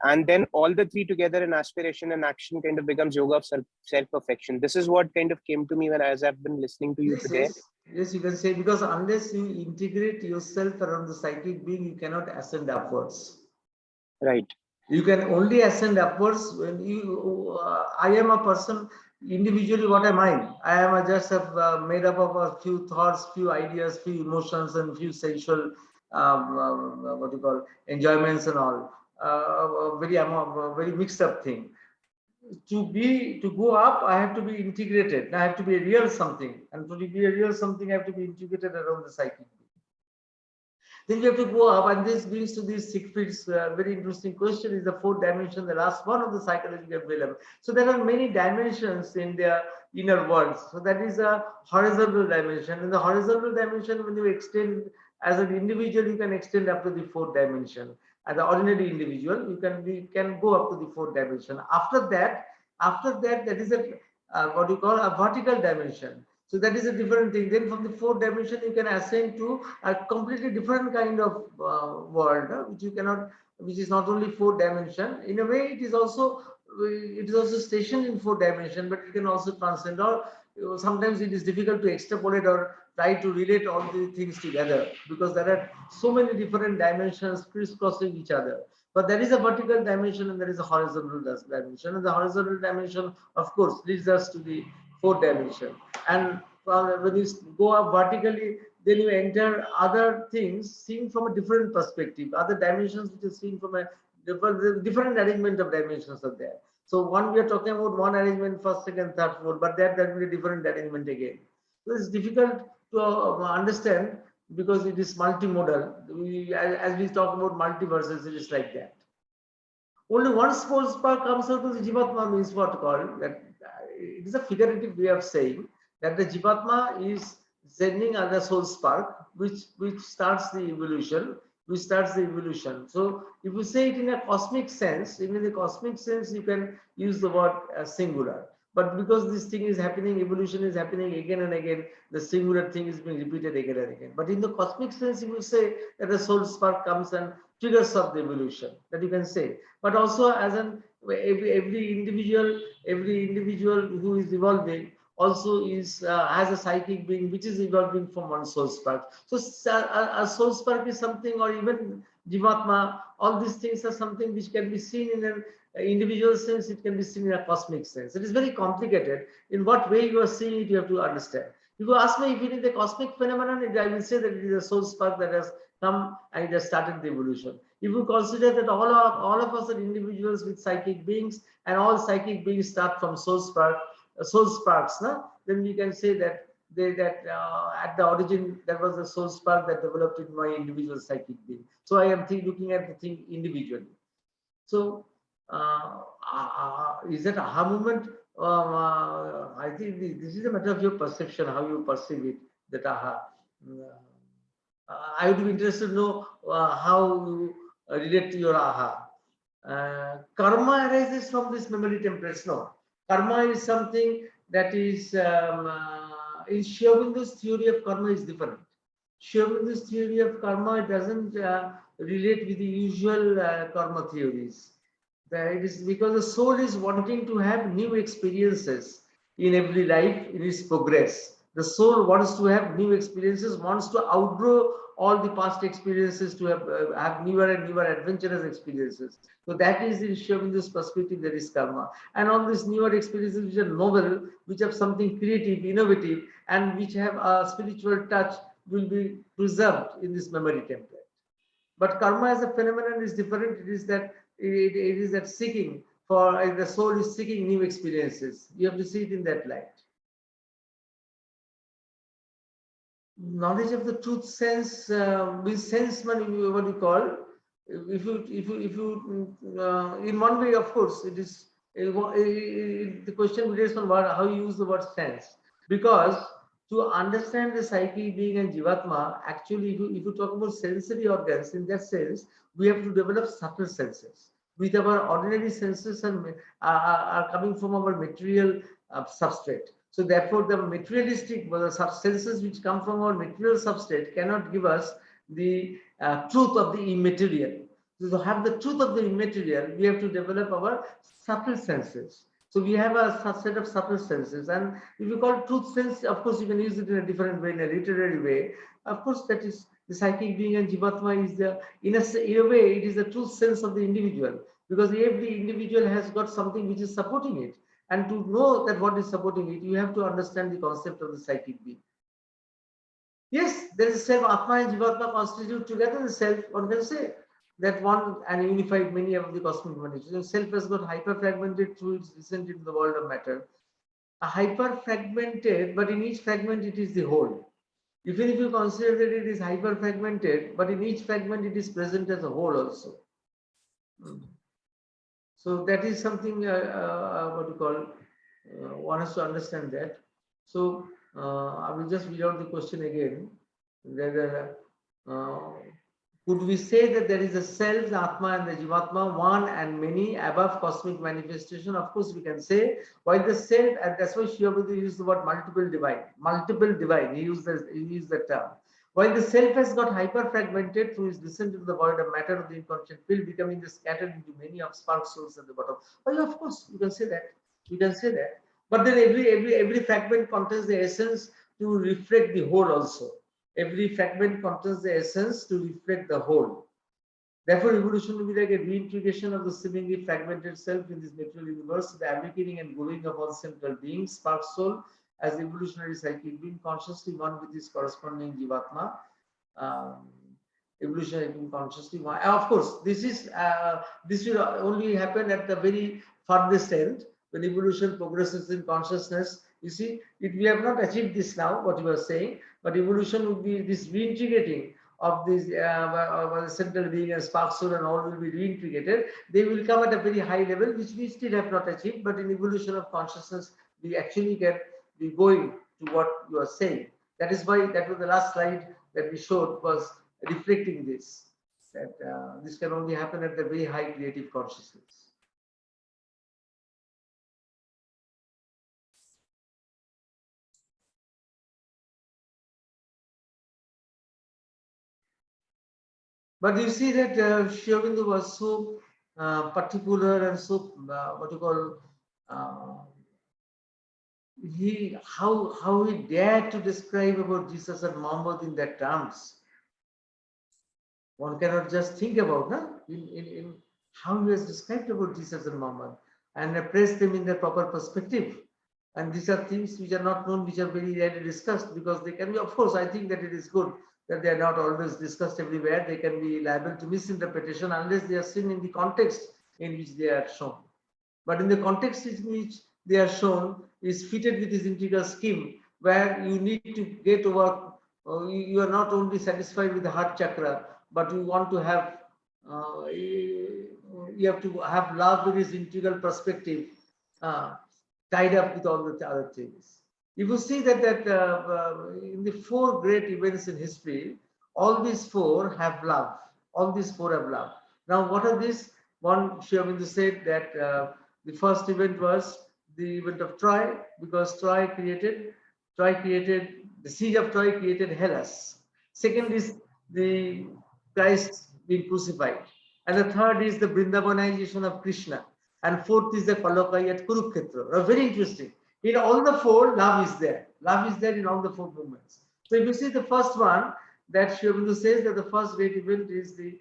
And then all the three together in aspiration and action kind of becomes yoga of self-perfection. This is what kind of came to me when, as I've been listening to you Yes, today. yes, you can say, because unless you integrate yourself around the psychic being, you cannot ascend upwards. Right. You can only ascend upwards when you. I am a person individually. What am I? I am just made up of a few thoughts, few ideas, few emotions, and few sensual what you call enjoyments and all. Very mixed up thing. To go up, I have to be integrated. I have to be a real something, and to be a real something, I have to be integrated around the psychic. Then we have to go up, and this brings to this Siegfried's very interesting question: is the fourth dimension the last one of the psychological realm? So there are many dimensions in their inner worlds. So that is a horizontal dimension. In the horizontal dimension, when you extend as an individual, you can extend up to the fourth dimension. As an ordinary individual, we can go up to the fourth dimension. After that, that is a what you call a vertical dimension. So that is a different thing. Then from the fourth dimension, you can ascend to a completely different kind of world, which is not only fourth dimension. In a way, it is also stationed in fourth dimension, but it can also transcend. Or sometimes it is difficult to extrapolate or try to relate all the things together, because there are so many different dimensions crisscrossing each other. But there is a vertical dimension and there is a horizontal dimension, and the horizontal dimension, of course, leads us to the fourth dimension. And when you go up vertically, then you enter other things seen from a different perspective, other dimensions which is seen from a different arrangement of dimensions are there. So we are talking about one arrangement, first, second, third, fourth, but that will be a different arrangement again. So it's difficult to understand because it is multimodal. As we talk about multiverses, it is like that. Only one small spark comes out of the Jivatma, means what called that. It is a figurative way of saying that the Jivatma is sending other soul spark, which starts the evolution. So if you say it in a cosmic sense, even in the cosmic sense, you can use the word singular. But because this thing is happening, evolution is happening again and again, the singular thing is being repeated again and again. But in the cosmic sense, you will say that the soul spark comes and triggers of the evolution, that you can say. But also as every individual who is evolving also has a psychic being which is evolving from one soul spark. So a soul spark is something, or even Jivatma, all these things are something which can be seen in an individual sense, it can be seen in a cosmic sense. It is very complicated. In what way you are seeing it, you have to understand. If you ask me if it is a cosmic phenomenon, I will say that it is a soul spark that has come and it has started the evolution. If you consider that all of us are individuals with psychic beings, and all psychic beings start from soul sparks, no? Then we can say that at the origin there was a soul spark that developed in my individual psychic being. So I am looking at the thing individually. So is that aha moment? I think this is a matter of your perception, how you perceive it. That aha. I would be interested to know how you relate to your aha. Karma arises from this memory templates. No, karma is something that is in Sri Aurobindo's theory of karma is different. Sri Aurobindo's theory of karma doesn't relate with the usual karma theories. It is because the soul is wanting to have new experiences in every life in its progress. The soul wants to have new experiences, wants to outgrow all the past experiences, to have newer and newer adventurous experiences. So that is in Sri Aurobindo's perspective, that is karma. And all these newer experiences which are novel, which have something creative, innovative, and which have a spiritual touch will be preserved in this memory template. But karma as a phenomenon is different. It is that seeking for the soul is seeking new experiences. You have to see it in that light. Knowledge of the truth sense means sense what you call. If you in one way, of course, it is The question relates on how you use the word sense. Because to understand the psychic being and Jivatma, actually, if you talk about sensory organs, in that sense, we have to develop subtle senses. With our ordinary senses are coming from our material substrate. So therefore, the materialistic senses which come from our material substrate cannot give us the truth of the immaterial. So to have the truth of the immaterial, we have to develop our subtle senses. So we have a set of subtle senses, and if you call truth sense, of course you can use it in a different way, in a literary way. Of course, that is the psychic being, and Jivatma is the in a way it is the truth sense of the individual, because every individual has got something which is supporting it, and to know that what is supporting it, you have to understand the concept of the psychic being. Yes, there is self. Atma and Jivatma constitute together the self. One can say that one and unified many of the cosmic manifestations. Self has got hyper-fragmented through its descent into the world of matter. A hyper-fragmented, but in each fragment it is the whole. Even if you consider that it is hyper-fragmented, but in each fragment it is present as a whole also. So that is something what you call one has to understand that. So I will just read out the question again. Whether could we say that there is a self, the Atma and the Jivatma, one and many above cosmic manifestation? Of course, we can say, while the self, and that's why Aurobindo used the word multiple divine. Multiple divine, he used that term. While the self has got hyper-fragmented through his descent into the void of matter of the inconscient field, becoming scattered into many of spark souls at the bottom. Oh, yeah, of course, you can say that. You can say that. But then every fragment contains the essence to reflect the whole also. Every fragment contains the essence to reflect the whole. Therefore, evolution will be like a reintegration of the seemingly fragmented self in this material universe, the awakening and growing of all central beings, spark soul, as evolutionary psychic being, consciously one with its corresponding Jivatma. Evolutionary being consciously one. Of course, this will only happen at the very farthest end when evolution progresses in consciousness. You see, we have not achieved this now, what you are saying, but evolution would be this reintegrating of this central being and spark soul and all will be reintegrated. They will come at a very high level, which we still have not achieved, but in evolution of consciousness, we actually can be going to what you are saying. That is why that was the last slide that we showed was reflecting this, that this can only happen at the very high creative consciousness. But you see that Aurobindo was so particular and so what you call how he dared to describe about Jesus and Muhammad in that terms. One cannot just think about in how he has described about Jesus and Muhammad and placed them in their proper perspective. And these are things which are not known, which are very rarely discussed, because they can be, of course, I think that it is good that they are not always discussed everywhere. They can be liable to misinterpretation unless they are seen in the context in which they are shown. But in the context in which they are shown is fitted with this integral scheme, where you need to get over, you are not only satisfied with the heart chakra, but you want to have, you have to have love with this integral perspective tied up with all the other things. You will see that in the four great events in history, all these four have love. All these four have love. Now, what are these? One, Aurobindo said that the first event was the event of Troy, because Troy created the siege of Troy created Hellas. Second is the Christ being crucified, and the third is the Vrindavanization of Krishna, and fourth is the Palakai at Kurukshetra. Very interesting. In all the four, love is there. Love is there in all the four movements. So if you see the first one, that Aurobindo says that the first great event is the,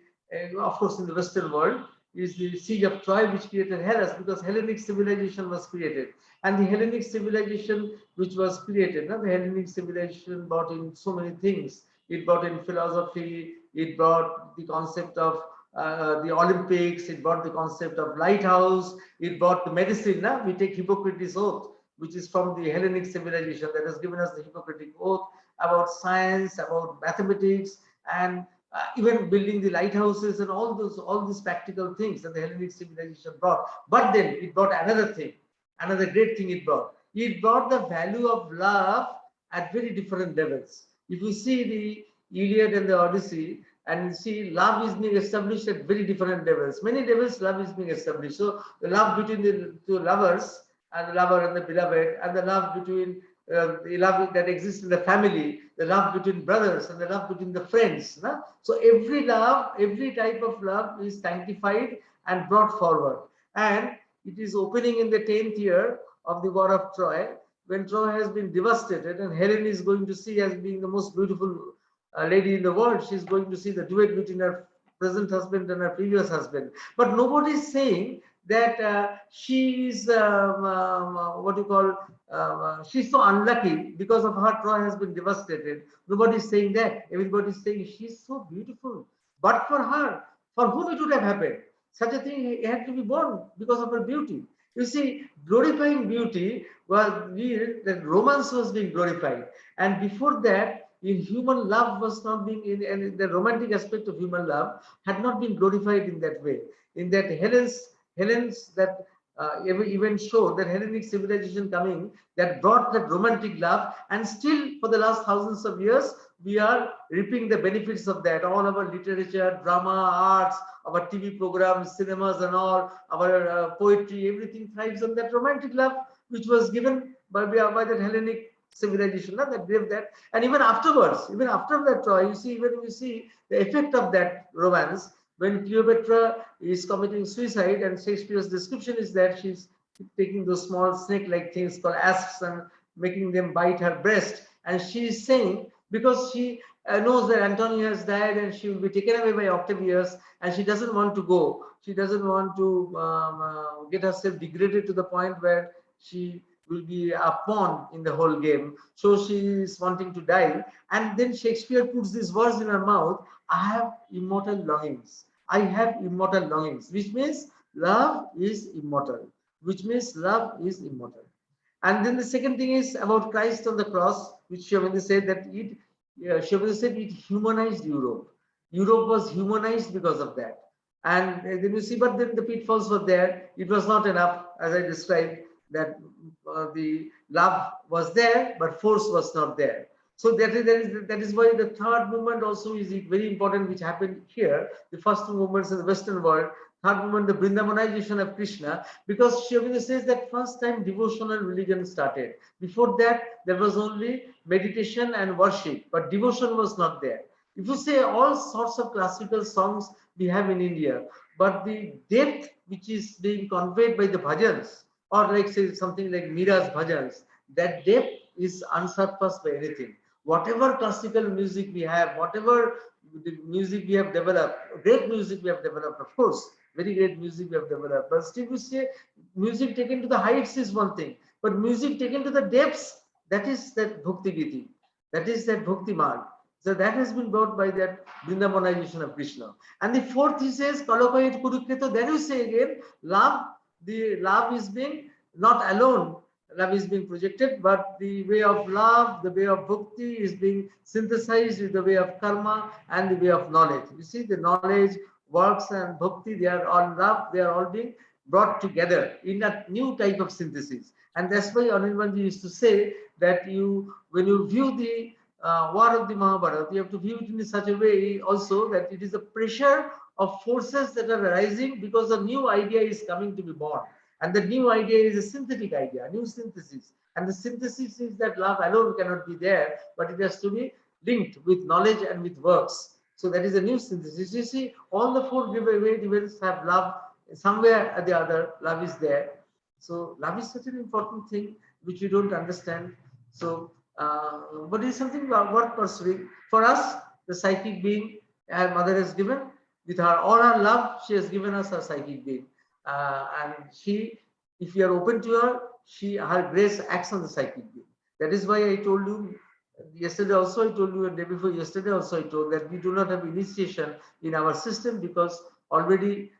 of course, in the Western world, is the siege of Troy, which created Hellas, because Hellenic civilization was created. And the Hellenic civilization which was created, the Hellenic civilization brought in so many things. It brought in philosophy, it brought the concept of the Olympics, it brought the concept of lighthouse, it brought the medicine. We take Hippocrates' oath, which is from the Hellenic civilization, that has given us the Hippocratic oath about science, about mathematics, and even building the lighthouses and all these practical things that the Hellenic civilization brought. But then it brought another thing, another great thing it brought. It brought the value of love at very different levels. If you see the Iliad and the Odyssey, and you see love is being established at very different levels. Many levels love is being established. So the love between the two lovers, and the lover and the beloved, and the love between the love that exists in the family, the love between brothers, and the love between the friends. No? So every love, every type of love is sanctified and brought forward. And it is opening in the 10th year of the War of Troy, when Troy has been devastated, and Helen is going to see as being the most beautiful lady in the world. She's going to see the duet between her present husband and her previous husband. But nobody is saying that she is what you call she's so unlucky because of her Troy has been devastated. Nobody is saying that. Everybody is saying she's so beautiful. But for her, for whom it would have happened, such a thing had to be born because of her beauty. You see, glorifying beauty was that romance was being glorified, and before that, in human love was not being in the romantic aspect of human love had not been glorified in that way. In that Helens that even show that Hellenic civilization coming that brought that romantic love, and still for the last thousands of years we are reaping the benefits of that. All our literature, drama, arts, our TV programs, cinemas, and all our poetry, everything thrives on that romantic love, which was given by the Hellenic civilization. That gave that, and even afterwards, even after that Troy, you see, when you see the effect of that romance, when Cleopatra is committing suicide, and Shakespeare's description is that she's taking those small snake-like things called asps and making them bite her breast, and she is saying, because she knows that Antonio has died and she will be taken away by Octavius, and she doesn't want to go. She doesn't want to get herself degraded to the point where she will be a pawn in the whole game. So she is wanting to die. And then Shakespeare puts these words in her mouth: I have immortal longings. I have immortal longings, which means love is immortal, which means love is immortal. And then the second thing is about Christ on the cross, which Aurobindo said that Aurobindo said it humanized Europe. Europe was humanized because of that. And then you see, but then the pitfalls were there. It was not enough, as I described, that the love was there, but force was not there. So that is why the third movement also is very important, which happened here. The first two movements in the Western world, third movement, the Vrindavanization of Krishna, because Aurobindo says that first time devotional religion started. Before that, there was only meditation and worship, but devotion was not there. If you say all sorts of classical songs we have in India, but the depth which is being conveyed by the bhajans, or like say something like Mira's bhajans, that depth is unsurpassed by anything. Whatever classical music we have, whatever the music we have developed, great music we have developed, of course, very great music we have developed, but still we say music taken to the heights is one thing, but music taken to the depths, that is that Bhakti Giti, that is that Bhakti Marg. So that has been brought by that Vrindavanization of Krishna. And the fourth, he says, Kalokayat Kurukshetra, there you say again, love, the love is being not alone, love is being projected, but the way of love, the way of bhakti is being synthesized with the way of karma and the way of knowledge. You see, the knowledge, works, and bhakti, they are all love, they are all being brought together in a new type of synthesis. And that's why Anirbanji used to say that when you view the war of the Mahabharata, you have to view it in such a way also that it is a pressure of forces that are arising because a new idea is coming to be born. And the new idea is a synthetic idea, a new synthesis. And the synthesis is that love alone cannot be there, but it has to be linked with knowledge and with works. So that is a new synthesis. You see, all the four great events have love. Somewhere or the other, love is there. So love is such an important thing which we don't understand. So, but it is something worth pursuing. For us, the psychic being our mother has given, with her all her love, she has given us her psychic being. And she, if you are open to her, her grace acts on the psychic being. That is why I told you yesterday also, I told you, and day before yesterday also I told that we do not have initiation in our system because already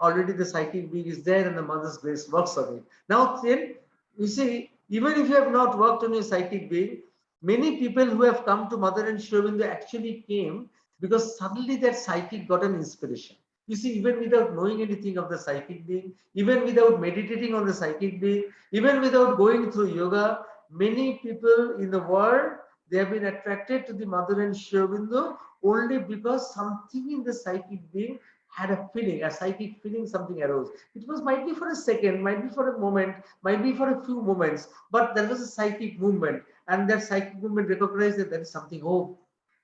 the psychic being is there and the mother's grace works on it. Now then, you see, even if you have not worked on your psychic being, many people who have come to Mother and Aurobindo actually came because suddenly that psychic got an inspiration. You see, even without knowing anything of the psychic being, even without meditating on the psychic being, even without going through yoga, many people in the world, they have been attracted to the mother and Sri Aurobindo only because something in the psychic being had a feeling, a psychic feeling, something arose. It was might be for a second, might be for a moment, might be for a few moments, but there was a psychic movement, and that psychic movement recognized that there is something hope,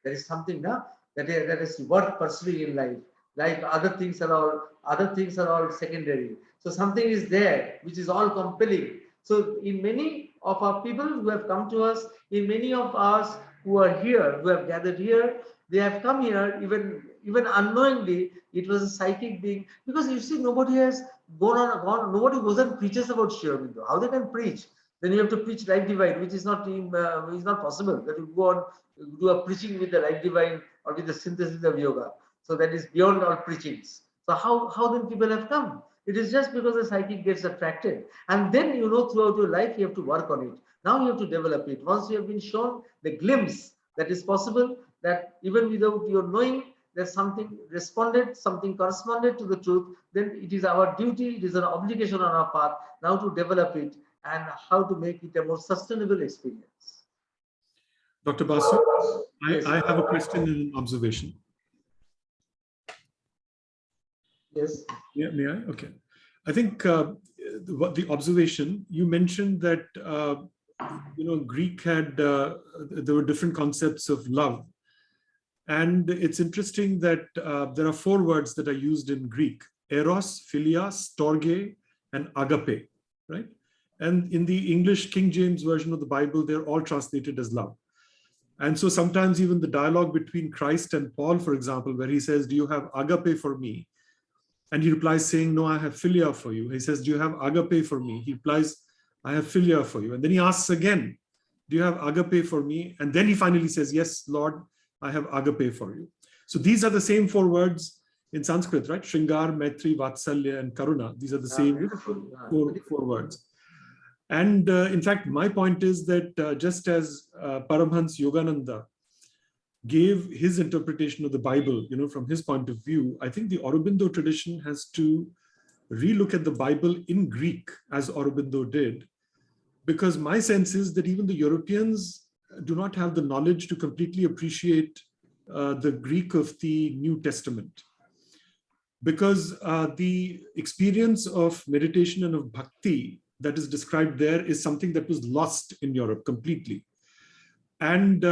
there is something now that is worth pursuing in life. Like other things are all secondary. So something is there which is all compelling. So in many of our people who have come to us, in many of us who are here, who have gathered here, they have come here even unknowingly. It was a psychic being, because you see, nobody has nobody goes and preaches about Sri Aurobindo. How they can preach? Then you have to preach life divine, which is not possible. That you go on do a preaching with the life divine or with the synthesis of yoga. So that is beyond all preachings. So how then people have come? It is just because the psychic gets attracted, and then throughout your life you have to work on it. Now you have to develop it. Once you have been shown the glimpse that is possible, that even without your knowing that something responded, something corresponded to the truth, then it is our duty, it is an obligation on our path now to develop it and how to make it a more sustainable experience. Dr. Basu, Yes. I have a question and an observation. Yes. Yeah, may I? Okay. I think the observation, you mentioned that, Greek had, there were different concepts of love. And it's interesting that there are 4 words that are used in Greek: eros, philia, storge, and agape, right? And in the English King James Version of the Bible, they're all translated as love. And so sometimes even the dialogue between Christ and Paul, for example, where he says, "Do you have agape for me?" And he replies saying, "No, I have philia for you." He says, "Do you have agape for me?" He replies, "I have philia for you." And then he asks again, "Do you have agape for me?" And then he finally says, "Yes, Lord, I have agape for you." So these are the same 4 words in Sanskrit, right? Shringar, Maitri, Vatsalya, and Karuna. These are the same four words. And in fact, my point is that just as Paramhans Yogananda gave his interpretation of the Bible, from his point of view, I think the Aurobindo tradition has to relook at the Bible in Greek, as Aurobindo did, because my sense is that even the Europeans do not have the knowledge to completely appreciate the Greek of the New Testament. Because the experience of meditation and of bhakti that is described there is something that was lost in Europe completely. And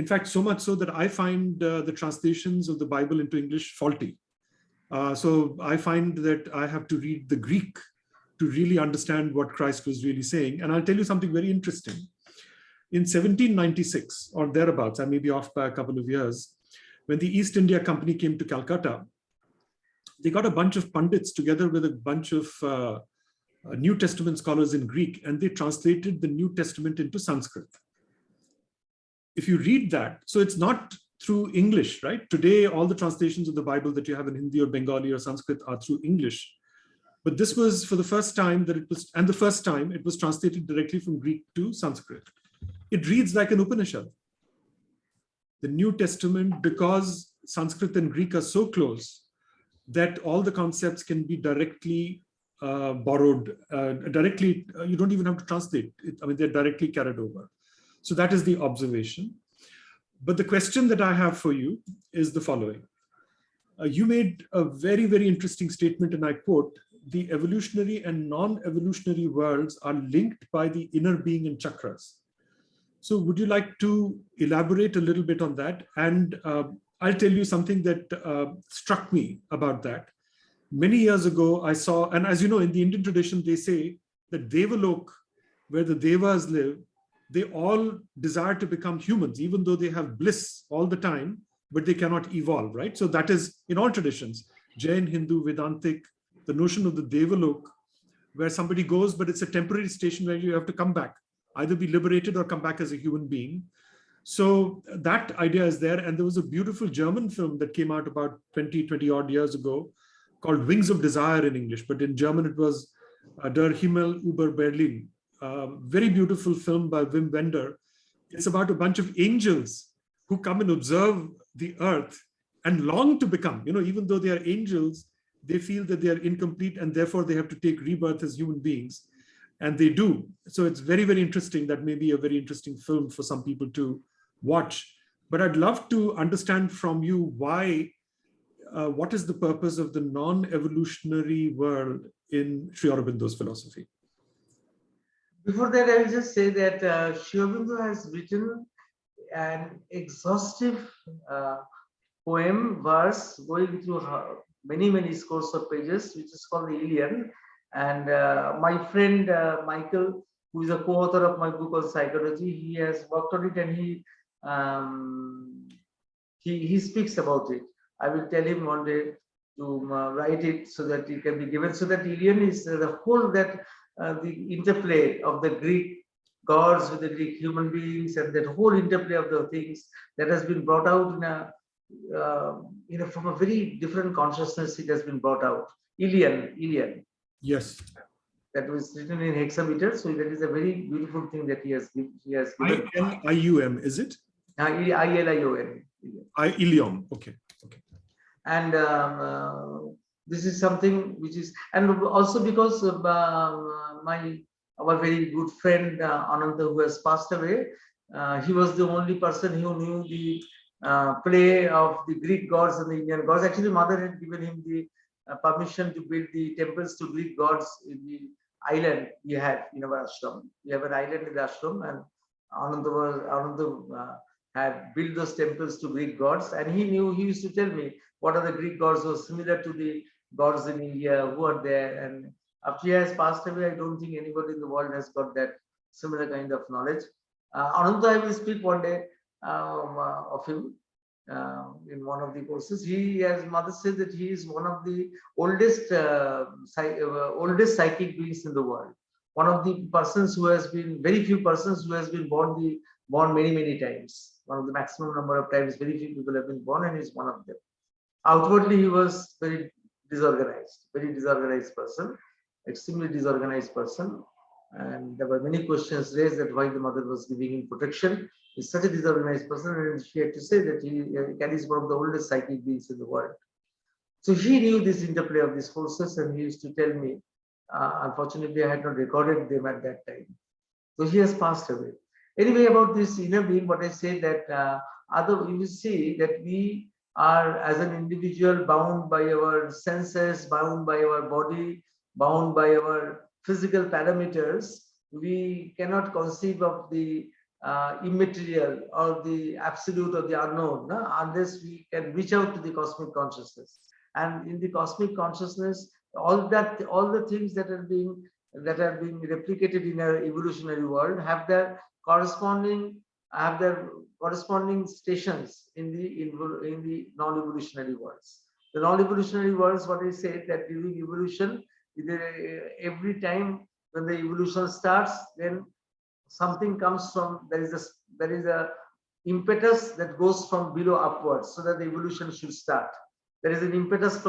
in fact, so much so that I find the translations of the Bible into English faulty. So I find that I have to read the Greek to really understand what Christ was really saying. And I'll tell you something very interesting. In 1796 or thereabouts, I may be off by a couple of years, when the East India Company came to Calcutta, they got a bunch of pundits together with a bunch of New Testament scholars in Greek, and they translated the New Testament into Sanskrit. If you read that, so it's not through English, right? Today, all the translations of the Bible that you have in Hindi or Bengali or Sanskrit are through English. But this was for the first time that it was, and the first time it was translated directly from Greek to Sanskrit. It reads like an Upanishad. The New Testament, because Sanskrit and Greek are so close, that all the concepts can be directly borrowed, you don't even have to translate it. I mean, they're directly carried over. So that is the observation. But the question that I have for you is the following. You made a very, very interesting statement, and I quote, "The evolutionary and non-evolutionary worlds are linked by the inner being and chakras." So would you like to elaborate a little bit on that? And I'll tell you something that struck me about that. Many years ago, I saw, and as you know, in the Indian tradition, they say that Devalok, where the Devas live, they all desire to become humans, even though they have bliss all the time, but they cannot evolve, right? So that is in all traditions, Jain, Hindu, Vedantic, the notion of the Devalok, where somebody goes, but it's a temporary station where you have to come back, either be liberated or come back as a human being. So that idea is there. And there was a beautiful German film that came out about 20 odd years ago called Wings of Desire in English, but in German it was Der Himmel über Berlin. Very beautiful film by Wim Wenders. It's about a bunch of angels who come and observe the earth and long to become. Even though they are angels, they feel that they are incomplete and therefore they have to take rebirth as human beings. And they do. So it's very, very interesting. That may be a very interesting film for some people to watch. But I'd love to understand from you what is the purpose of the non-evolutionary world in Sri Aurobindo's philosophy? Before that, I will just say that Sri Aurobindo has written an exhaustive poem, verse, going through many scores of pages, which is called the Iliad. And my friend Michael, who is a co-author of my book on psychology, he has worked on it, and he speaks about it. I will tell him one day to write it so that it can be given. So that Iliad is the whole that the interplay of the Greek gods with the Greek human beings, and that whole interplay of the things that has been brought out from a very different consciousness. It has been brought out. Iliad. Yes. That was written in hexameter. So that is a very beautiful thing that he has given. ILIUM, is it? ILION. Ilion. Okay. And this is something which is, and also because of our very good friend Ananda, who has passed away, he was the only person who knew the play of the Greek gods and the Indian gods. Actually, Mother had given him the permission to build the temples to Greek gods in the island we had in our ashram. We have an island in the ashram, and Ananda had built those temples to Greek gods, and he used to tell me what are the Greek gods who are similar to the gods in India, who are there. And after he has passed away, I don't think anybody in the world has got that similar kind of knowledge. Ananda, I will speak one day of him in one of the courses. He, as Mother said, that he is one of the oldest psychic beings in the world. One of the persons who has been, very few persons who has been born many times. One of the maximum number of times, very few people have been born, and he's one of them. Outwardly, he was very disorganized person, extremely disorganized person. And there were many questions raised that why the Mother was giving him protection. He's such a disorganized person, and she had to say that he carries one of the oldest psychic beings in the world. So he knew this interplay of these forces, and he used to tell me. Unfortunately, I had not recorded them at that time. So he has passed away. Anyway, about this inner being, what I say that you will see that we are, as an individual, bound by our senses, bound by our body, bound by our physical parameters. We cannot conceive of the immaterial or the absolute or the unknown, unless we can reach out to the cosmic consciousness. And in the cosmic consciousness, all the things that are being replicated in our evolutionary world have their corresponding stations in the non-evolutionary worlds. The non-evolutionary worlds, what I say, that during evolution, every time when the evolution starts, then something comes from, there is a impetus that goes from below upwards, so that the evolution should start. There is an impetus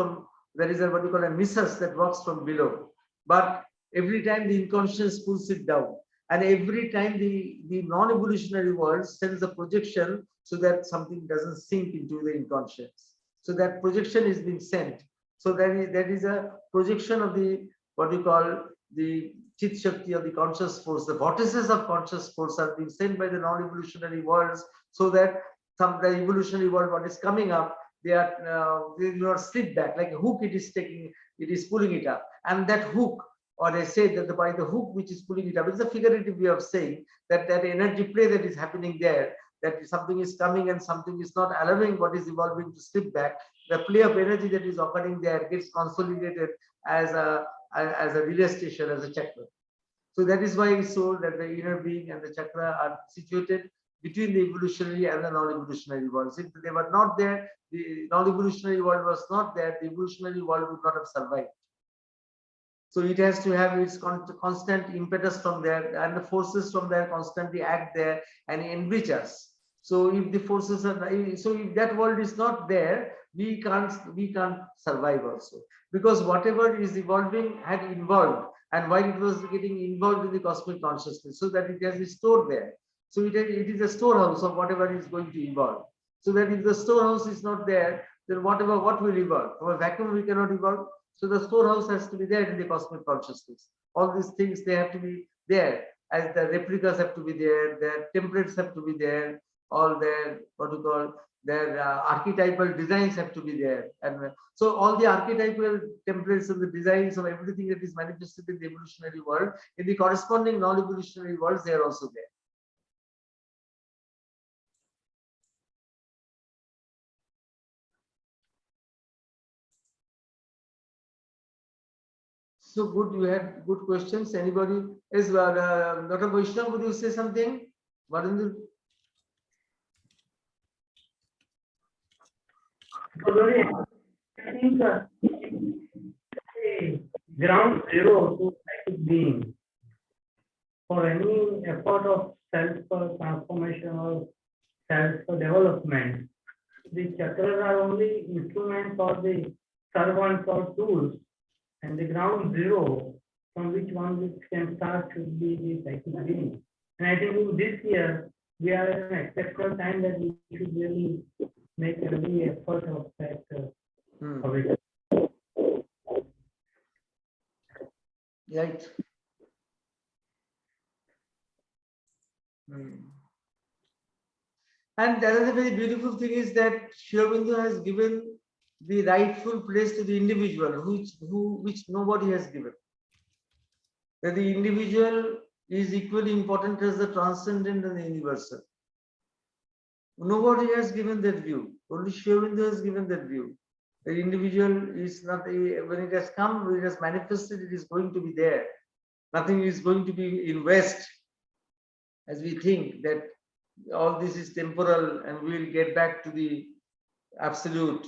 there is what you call a missus that works from below. But every time the inconscious pulls it down, and every time the non-evolutionary world sends a projection so that something doesn't sink into the inconscious. So that projection is being sent. So that is a projection of the, what we call the Chit Shakti, of the conscious force. The vortices of conscious force are being sent by the non-evolutionary worlds, so that the evolutionary world, what is coming up, they do not slip back like a hook. It is pulling it up, and that hook, or I say that by the hook which is pulling it up, it's a figurative way of saying that energy play that is happening there, that something is coming and something is not allowing what is evolving to slip back. The play of energy that is occurring there gets consolidated as a relay station, as a chakra. So that is why we saw that the inner being and the chakra are situated between the evolutionary and the non-evolutionary worlds. If they were not there, the non-evolutionary world was not there, the evolutionary world would not have survived. So it has to have its constant impetus from there, and the forces from there constantly act there and enrich us. So if the forces are, so if that world is not there, we can't survive also, because whatever is evolving had involved, and while it was getting involved in the cosmic consciousness, so that it has been stored there. So it is a storehouse of whatever is going to evolve. So that if the storehouse is not there, then what will evolve? From a vacuum we cannot evolve. So the storehouse has to be there in the cosmic consciousness. All these things, they have to be there, as the replicas have to be there, their templates have to be there, all their their archetypal designs have to be there. And so all the archetypal templates and the designs of everything that is manifested in the evolutionary world, in the corresponding non-evolutionary worlds, they are also there. So good, you had good questions. Anybody is Dr. Vaishnav, would you say something? Varinder? I think ground zero to psychic being for any effort of self transformation or self development. The chakras are only instruments or the servants or tools, and the ground zero from which one can start should be the psychic being. And I think this year we are at an exceptional time that we should really make every effort of that. Of it. Right. And the other very beautiful thing is that Aurobindo has given the rightful place to the individual, which nobody has given. That the individual is equally important as the transcendent and the universal. Nobody has given that view. Only Aurobindo has given that view. The individual is not, when it has come, when it has manifested, it is going to be there. Nothing is going to be in West, as we think that all this is temporal and we will get back to the absolute.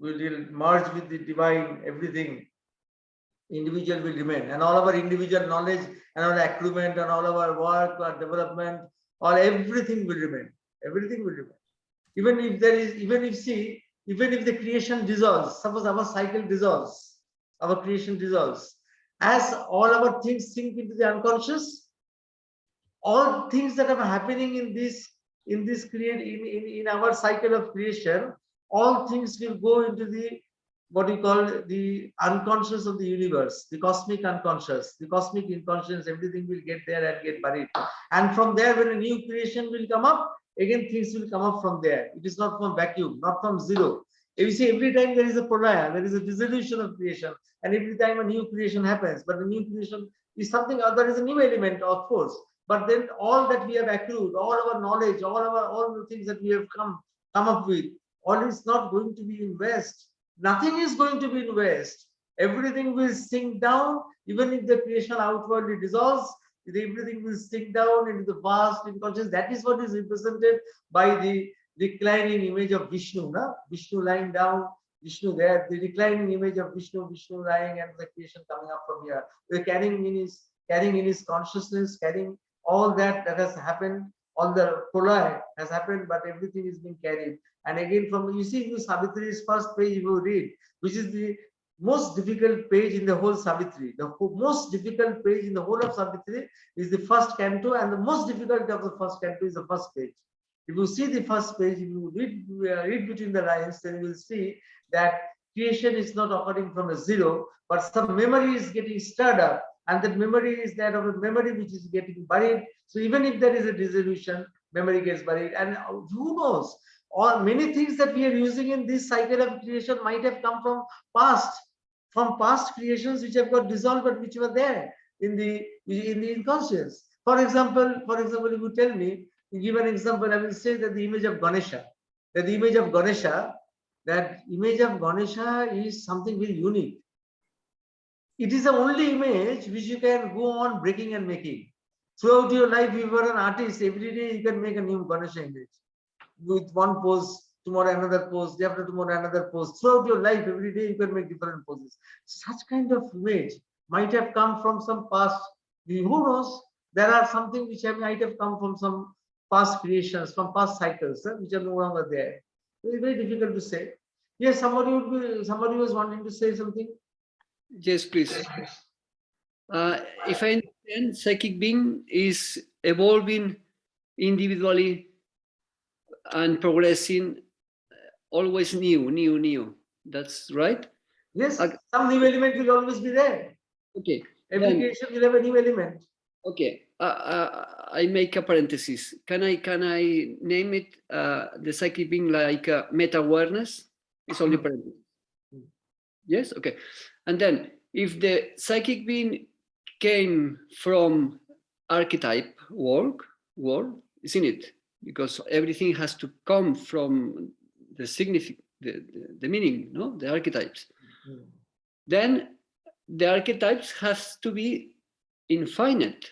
We will merge with the divine, everything. Individual will remain, and all our individual knowledge and our accruement and all of our work, our development, everything will remain. Everything will remain. Even if there is, even if the creation dissolves, suppose our cycle dissolves, our creation dissolves, as all our things sink into the unconscious, all things that are happening in our cycle of creation, all things will go into the what we call the unconscious of the universe, the cosmic unconscious, the cosmic inconscious. Everything will get there and get buried, and from there, when a new creation will come up, again things will come up from there. It is not from vacuum, not from zero. If you see, every time there is a pralaya, there is a dissolution of creation, and every time a new creation happens, but the new creation is something other, is a new element, of course. But then all that we have accrued, all our knowledge, all the things that we have come up with, all is not going to be in West. Nothing is going to be in West. Everything will sink down, even if the creation outwardly dissolves. Everything will sink down into the vast unconscious. That is what is represented by the declining image of Vishnu. Vishnu lying down, Vishnu there, the declining image of Vishnu lying, and the creation coming up from here. We're carrying in his consciousness, carrying all that has happened. All the pralaya has happened, but everything is being carried. And again, from you see, Savitri's first page you read, which is the most difficult page in the whole Savitri. The most difficult page in the whole of Savitri is the first canto, and the most difficult of the first canto is the first page. If you see the first page, if you read between the lines, then you will see that creation is not occurring from a zero, but some memory is getting stirred up, and that memory is that of a memory which is getting buried. So even if there is a dissolution, memory gets buried, and who knows? Or many things that we are using in this cycle of creation might have come from past creations which have got dissolved, but which were there in the inconscious. For example, if you tell me, you give an example, I will say that the image of Ganesha, that image of Ganesha is something very unique. It is the only image which you can go on breaking and making. Throughout your life, if you are an artist, every day you can make a new Ganesha image with one pose, tomorrow another pose, day after tomorrow another pose. Throughout your life, every day you can make different poses. Such kind of image might have come from some past. Who knows? There are something which might have come from some past creations, from past cycles, which are no longer there. It's very difficult to say. Yes, somebody was wanting to say something. Yes, please. If I understand, psychic being is evolving individually and progressing always new. That's right? Yes, Okay. some new element will always be there. Okay. Every Then, creation will have a new element. okay. I make a parenthesis. Can I name it the psychic being like meta awareness? It's only parenthesis. Yes. Okay. And then if the psychic being came from archetype world, isn't it? Because everything has to come from the significant, the meaning, no, the archetypes. Then the archetypes has to be infinite,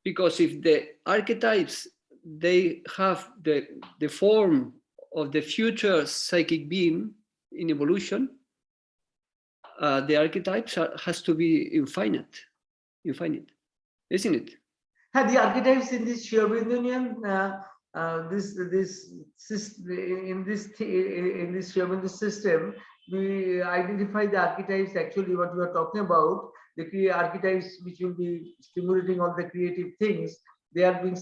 because if the archetypes they have the form of the future psychic being in evolution, the archetypes has to be infinite, isn't it? The archetypes in this Aurobindo in this Aurobindo system, we identify the archetypes. Actually, what we are talking about, the archetypes which will be stimulating all the creative things, they are being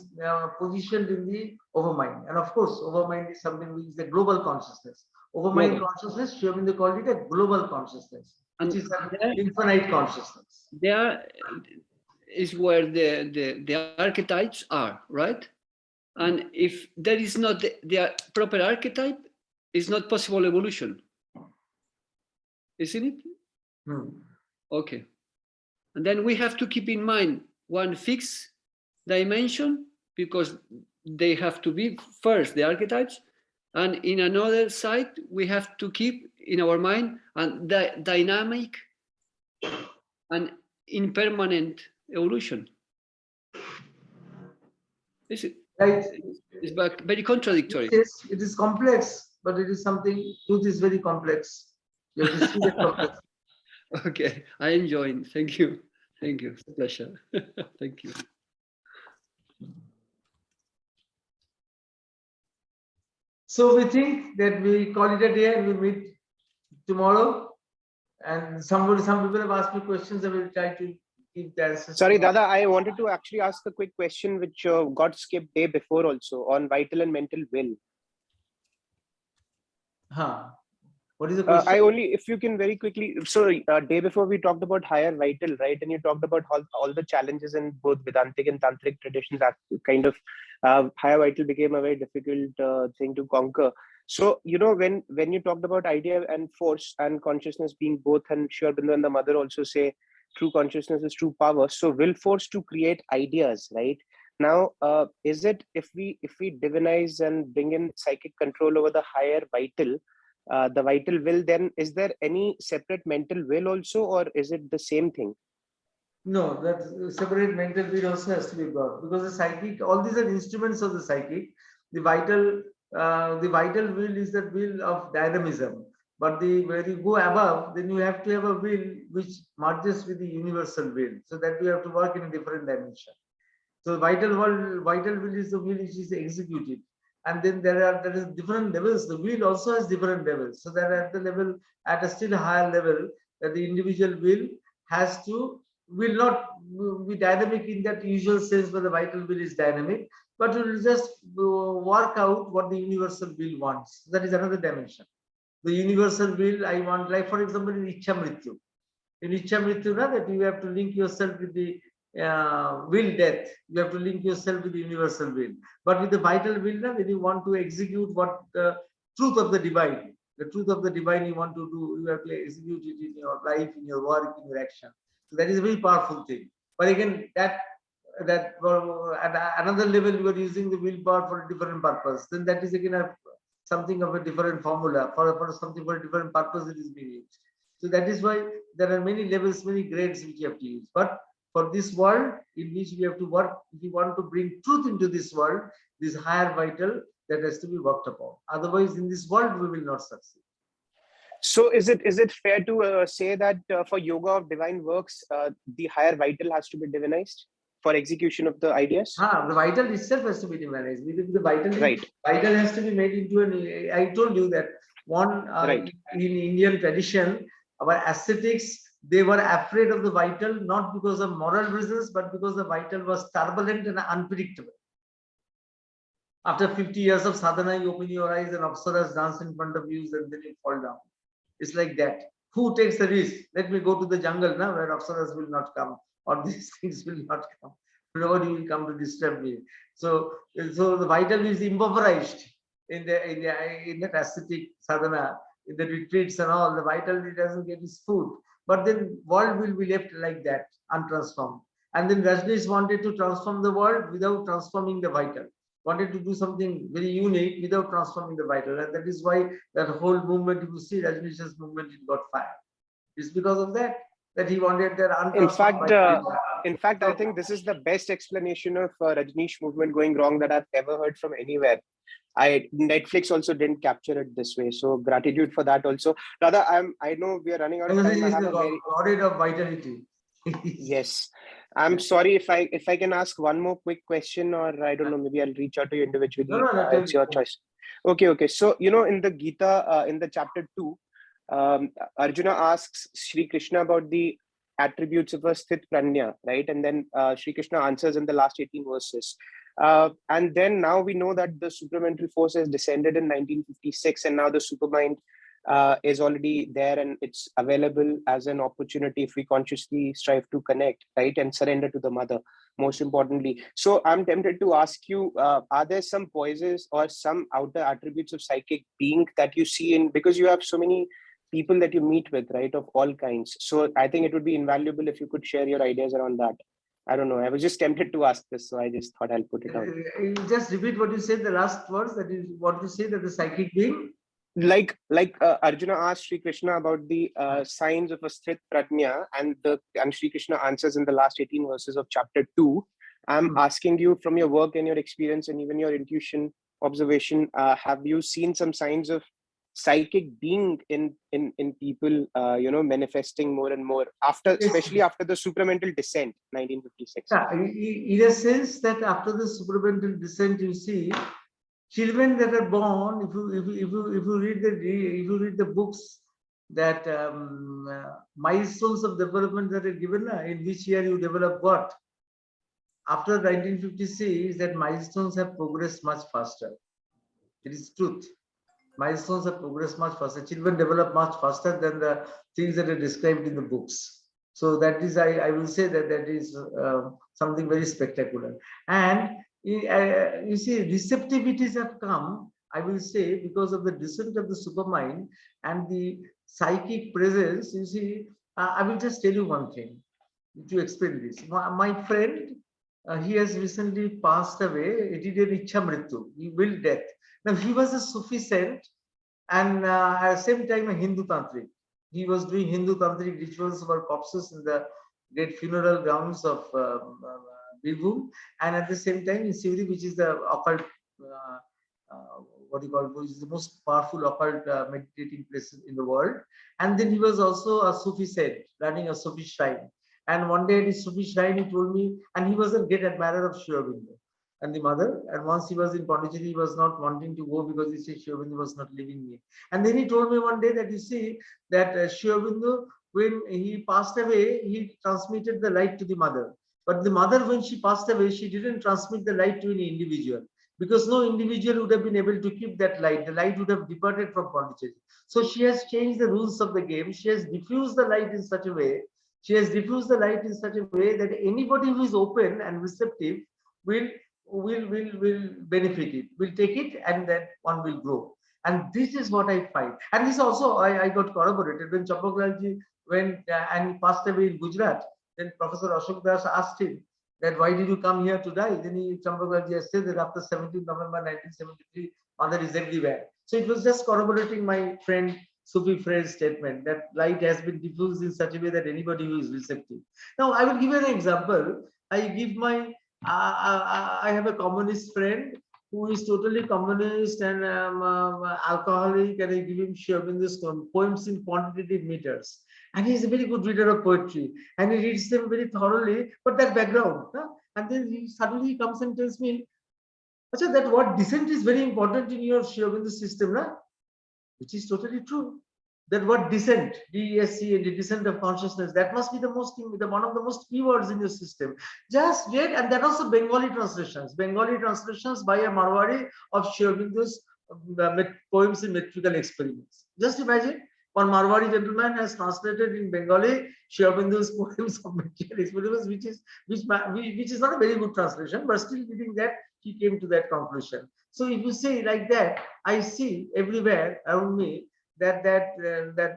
positioned in the overmind. And of course, overmind is something which is a global consciousness. Overmind consciousness, Aurobindo called it a global consciousness, which is an infinite consciousness. There is where the archetypes are, right? And if there is not the proper archetype, it's not possible evolution, isn't it? Okay. And then we have to keep in mind one fixed dimension, because they have to be first the archetypes, and in another side we have to keep in our mind and the dynamic and impermanent evolution. Is it? Right. It's very contradictory. Yes, it is complex, but it is something, truth is very complex. You have to see the complex. Okay, I enjoy it. Thank you. It's a pleasure. Thank you. So we think that we call it a day and we meet tomorrow. And some people have asked me questions. I will try to give the answers. Sorry, Dada, I wanted to actually ask a quick question which got skipped day before also on vital and mental will. What is the question? I only, if you can very quickly, so day before we talked about higher vital, right? And you talked about all the challenges in both Vedantic and Tantric traditions, that kind of higher vital became a very difficult thing to conquer. So, you know, when you talked about idea and force and consciousness being both, and Sri Aurobindo and the mother also say true consciousness is true power. So will force to create ideas, right? Now, is it if we divinize and bring in psychic control over the higher vital, the vital will, then is there any separate mental will also, or is it the same thing? No, that separate mental will also has to be got, because the psychic, all these are instruments of the psychic. The vital will is the will of dynamism. But where you go above, then you have to have a will which merges with the universal will, so that we have to work in a different dimension. So vital will is the will which is executed. And then there is different levels. The will also has different levels. So that at the level, at a still higher level, that the individual will not be dynamic in that usual sense where the vital will is dynamic, but it will just work out what the universal will wants. That is another dimension. The universal will, I want, like for example, in Ichha Mrityu. In Ichha Mrityu, that you have to link yourself with the will death. You have to link yourself with the universal will. But with the vital will, then you want to execute what the truth of the divine. The truth of the divine you want to do, you have to execute it in your life, in your work, in your action. So that is a very powerful thing. But again, that at another level, you are using the willpower for a different purpose. Then that is again something of a different formula for something for a different purpose it is being used. So that is why there are many levels, many grades which you have to use. But for this world in which we have to work, if we want to bring truth into this world, this higher vital, that has to be worked upon. Otherwise, in this world, we will not succeed. So is it fair to say that for yoga of divine works, the higher vital has to be divinized for execution of the ideas? The vital itself has to be divinized. The vital, right. Vital has to be made into an. I told you that one right. in Indian tradition, our ascetics, they were afraid of the vital, not because of moral reasons, but because the vital was turbulent and unpredictable. After 50 years of sadhana, you open your eyes and apsaras dance in front of you, and then you fall down. It's like that. Who takes the risk? Let me go to the jungle now where apsaras will not come, or these things will not come. Nobody will come to disturb me. So the vital is impoverished in the ascetic sadhana, in the retreats and all. The vital he doesn't get his food. But then world will be left like that, untransformed. And then Rajneesh wanted to transform the world without transforming the vital. Wanted to do something very unique without transforming the vital. And that is why that whole movement, if you see Rajneesh's movement, it got fired. It's because of that he wanted that untransformed vital. In fact, I think this is the best explanation of Rajneesh movement going wrong that I've ever heard from anywhere. Netflix also didn't capture it this way, so gratitude for that also. Radha, I know we are running out of time. I have a very audit of vitality. yes. I'm sorry if I can ask one more quick question, or I don't know, maybe I'll reach out to you individually. No, it's your choice. Okay. So in the Gita, in the chapter 2, Arjuna asks Sri Krishna about the attributes of a sthit prajna, right? And then Sri Krishna answers in the last 18 verses. And then now we know that the supramental force has descended in 1956, and now the supermind is already there, and it's available as an opportunity if we consciously strive to connect, right, and surrender to the mother, most importantly. So I'm tempted to ask you, are there some poises or some outer attributes of psychic being that you see in, because you have so many people that you meet with, right, of all kinds. So I think it would be invaluable if you could share your ideas around that. I don't know. I was just tempted to ask this, so I just thought I'll put it out. Just repeat what you said, the last words, that is what you say, that the psychic being? Like Arjuna asked Sri Krishna about the signs of a sthit prajna, and Sri Krishna answers in the last 18 verses of chapter 2. I'm asking you, from your work and your experience and even your intuition observation, have you seen some signs of psychic being in people, manifesting more and more after, especially after the supramental descent, 1956? Yeah, in a sense that after the supramental descent, you see, children that are born, if you read the books, that milestones of development that are given, in which year you develop what? After 1956, that milestones have progressed much faster. It is truth. Milestones have progressed much faster. Children develop much faster than the things that are described in the books. So that is, I will say that is something very spectacular. And you see, receptivities have come, I will say, because of the descent of the supermind and the psychic presence. You see, I will just tell you one thing to explain this. My friend, he has recently passed away. He did an Ichha Mrityu. He willed death. Now, he was a Sufi saint, and at the same time a Hindu tantric. He was doing Hindu tantric rituals for corpses in the great funeral grounds of Birbhum, and at the same time in Sivri, which is the occult, which is the most powerful occult meditating place in the world. And then he was also a Sufi saint, running a Sufi shrine. And one day at his Sufi shrine, he told me, and he was a great admirer of Sri Aurobindo and the mother. And once he was in Pondicherry, he was not wanting to go because he said Sri Aurobindo was not leaving me. And then he told me one day that, you see, that Sri Aurobindo, when he passed away, he transmitted the light to the mother. But the mother, when she passed away, she didn't transmit the light to any individual, because no individual would have been able to keep that light. The light would have departed from Pondicherry. So she has changed the rules of the game. She has diffused the light in such a way. That anybody who is open and receptive will benefit it, will take it, and then one will grow. And this is what I find. And this also I got corroborated when Champakalji went and he passed away in Gujarat. Then Professor Ashok Das asked him that, why did you come here to die? Then Champakalji said that after 17 November 1973, mother is everywhere. So it was just corroborating my friend Sufi friend's statement that light has been diffused in such a way that anybody who is receptive. Now I will give you an example. I have a communist friend who is totally communist and alcoholic, and I give him Sri Aurobindo's poems in quantitative meters. And he is a very good reader of poetry, and he reads them very thoroughly, but that background. And then he suddenly comes and tells me, Acha, that what descent is very important in your Sri Aurobindo system, which is totally true. that word descent, DESC, and the descent of consciousness, that must be the most, one of the most key words in your system. Just wait, and that also Bengali translations by a Marwari of Aurobindo poems in metrical experiments. Just imagine, one Marwari gentleman has translated in Bengali Aurobindo poems of metrical experiments, which is not a very good translation, but still reading that, he came to that conclusion. So if you say like that, I see everywhere around me that the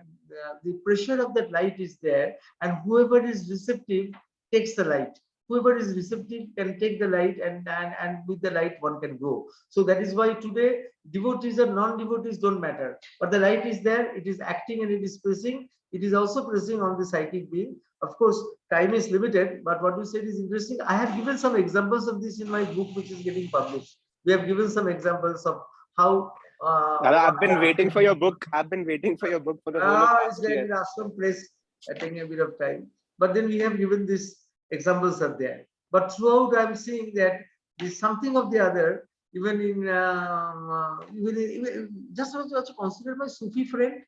pressure of that light is there, and whoever is receptive takes the light. Whoever is receptive can take the light, and with the light one can go. So that is why today devotees or non-devotees don't matter, but the light is there, it is acting and it is pressing. It is also pressing on the psychic being. Of course, time is limited, but what you said is interesting. I have given some examples of this in my book, which is getting published. We have given some examples of how. Dada, I've been waiting for your book. I've been waiting for your book for the whole of It's last there year. in Ashram place, taking a bit of time. But then we have given these examples are there. But throughout, I'm seeing that there's something of the other. Even just also consider my Sufi friend.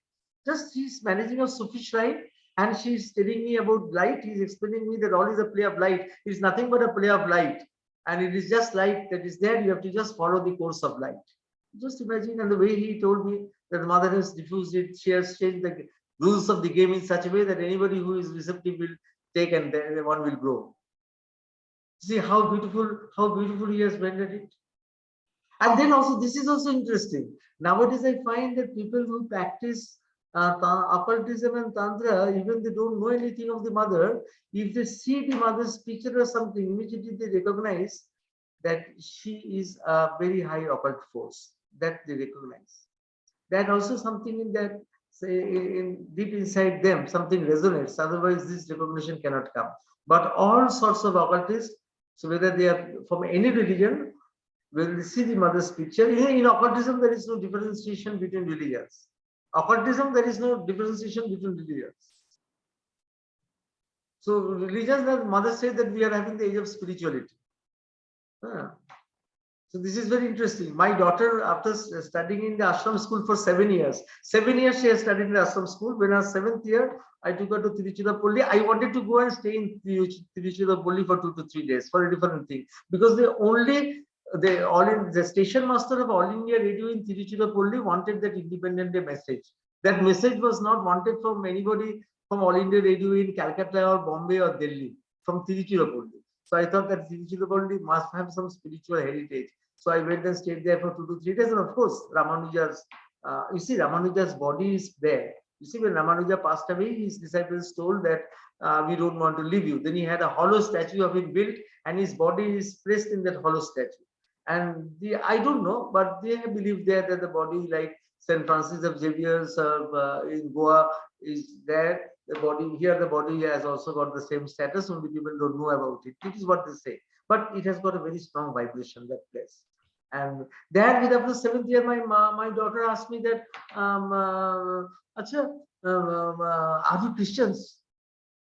Just she's managing a Sufi shrine, and she's telling me about light. He's explaining me that all is a play of light. It's nothing but a play of light, and it is just light that is there. You have to just follow the course of light. Just imagine, and the way he told me that the mother has diffused it, she has changed the rules of the game in such a way that anybody who is receptive will take, and then one will grow. See how beautiful he has rendered it. And then also, this is also interesting. Nowadays, I find that people who practice occultism and tantra, even they don't know anything of the mother, if they see the mother's picture or something, immediately they recognize that she is a very high occult force. That they recognize. That also something in that, say, in deep inside them, something resonates. Otherwise, this recognition cannot come. But all sorts of occultists, so whether they are from any religion, when they see the mother's picture, in occultism, there is no differentiation between religions. Occultism, there is no differentiation between religions. So religions, the mother said that we are having the age of spirituality. So this is very interesting. My daughter, after studying in the ashram school for 7 years, she has studied in the ashram school. When I was 7th year, I took her to Tiruchirappalli. I wanted to go and stay in Tiruchirappalli for 2 to 3 days for a different thing, because the station master of All India Radio in Tiruchirappalli wanted that Independent Day message. That message was not wanted from anybody from All India Radio in Calcutta or Bombay or Delhi, from Tiruchirappalli. So I thought that Tiruchirappalli must have some spiritual heritage. So I went and stayed there for 2 to 3 days. And of course, Ramanuja's, Ramanuja's body is there. You see, when Ramanuja passed away, his disciples told that we don't want to leave you. Then he had a hollow statue of him built, and his body is placed in that hollow statue. And I don't know, but they believe there that the body, like St. Francis of Xavier's in Goa, is there. The body has also got the same status, only people don't know about it. It is what they say. But it has got a very strong vibration, that place. And there, after the 7th year, my daughter asked me that, are you Christians?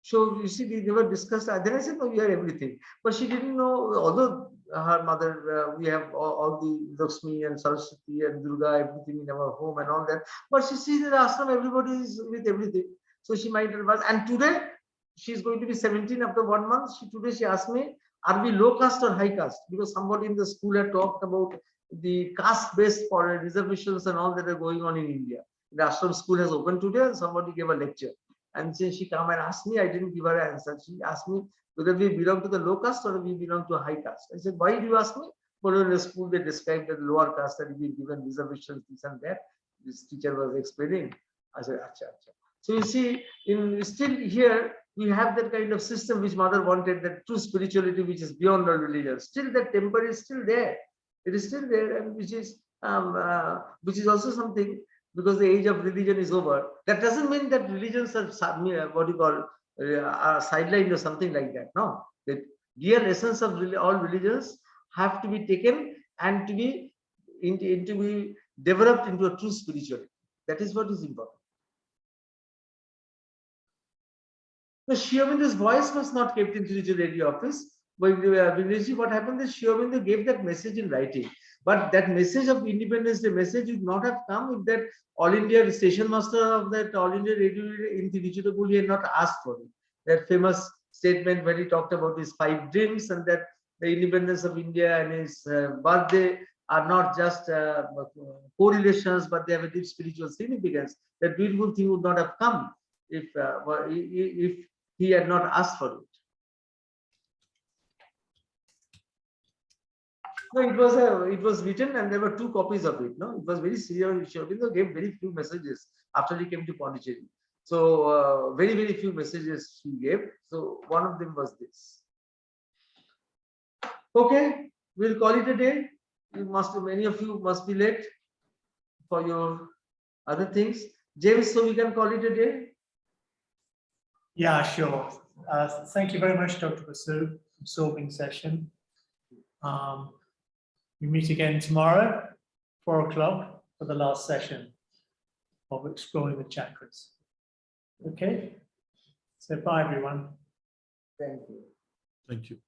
So you see, we never discussed. Then I said, no, we are everything. But she didn't know, although her mother, we have all the Lakshmi and Saraswati and Durga, everything in our home and all that. But she sees in the ashram, everybody is with everything. So she might advance. And today, she's going to be 17 after 1 month. Today she asked me, are we low caste or high caste? Because somebody in the school had talked about the caste-based reservations and all that are going on in India. The ashram school has opened today, and somebody gave a lecture. And since she came and asked me, I didn't give her an answer. She asked me whether we belong to the low caste or we belong to a high caste. I said, why do you ask me? Well, in the school, they described that lower caste had been given reservations, this and that. This teacher was explaining. I said, acha, acha. So you see, still here, we have that kind of system which mother wanted, that true spirituality which is beyond all religion. Still, that temper is still there. It is still there, and which is also something, because the age of religion is over. That doesn't mean that religions are are sidelined or something like that. No, the real essence of all religions have to be taken and to be developed into a true spirituality. That is what is important. The Aurobindo voice was not kept in Tiruchirappalli radio office, what happened is Sri Aurobindo gave that message in writing. But that message of Independence Day message would not have come if that All India station master of that All India radio in Tiruchirappalli had not asked for it. That famous statement where he talked about his 5 dreams and that the independence of India and his birthday are not just correlations, but they have a deep spiritual significance. That beautiful thing would not have come if he had not asked for it. No, it was written and there were 2 copies of it. No, it was very serious. Sri Aurobindo gave very few messages after he came to Pondicherry. So very few messages he gave. So one of them was this. Okay, we'll call it a day. Many of you must be late for your other things. James, so we can call it a day. Yeah, sure. Thank you very much, Dr. Basu. Absorbing session. We meet again tomorrow, 4 o'clock, for the last session of exploring the chakras. Okay? So bye, everyone. Thank you. Thank you.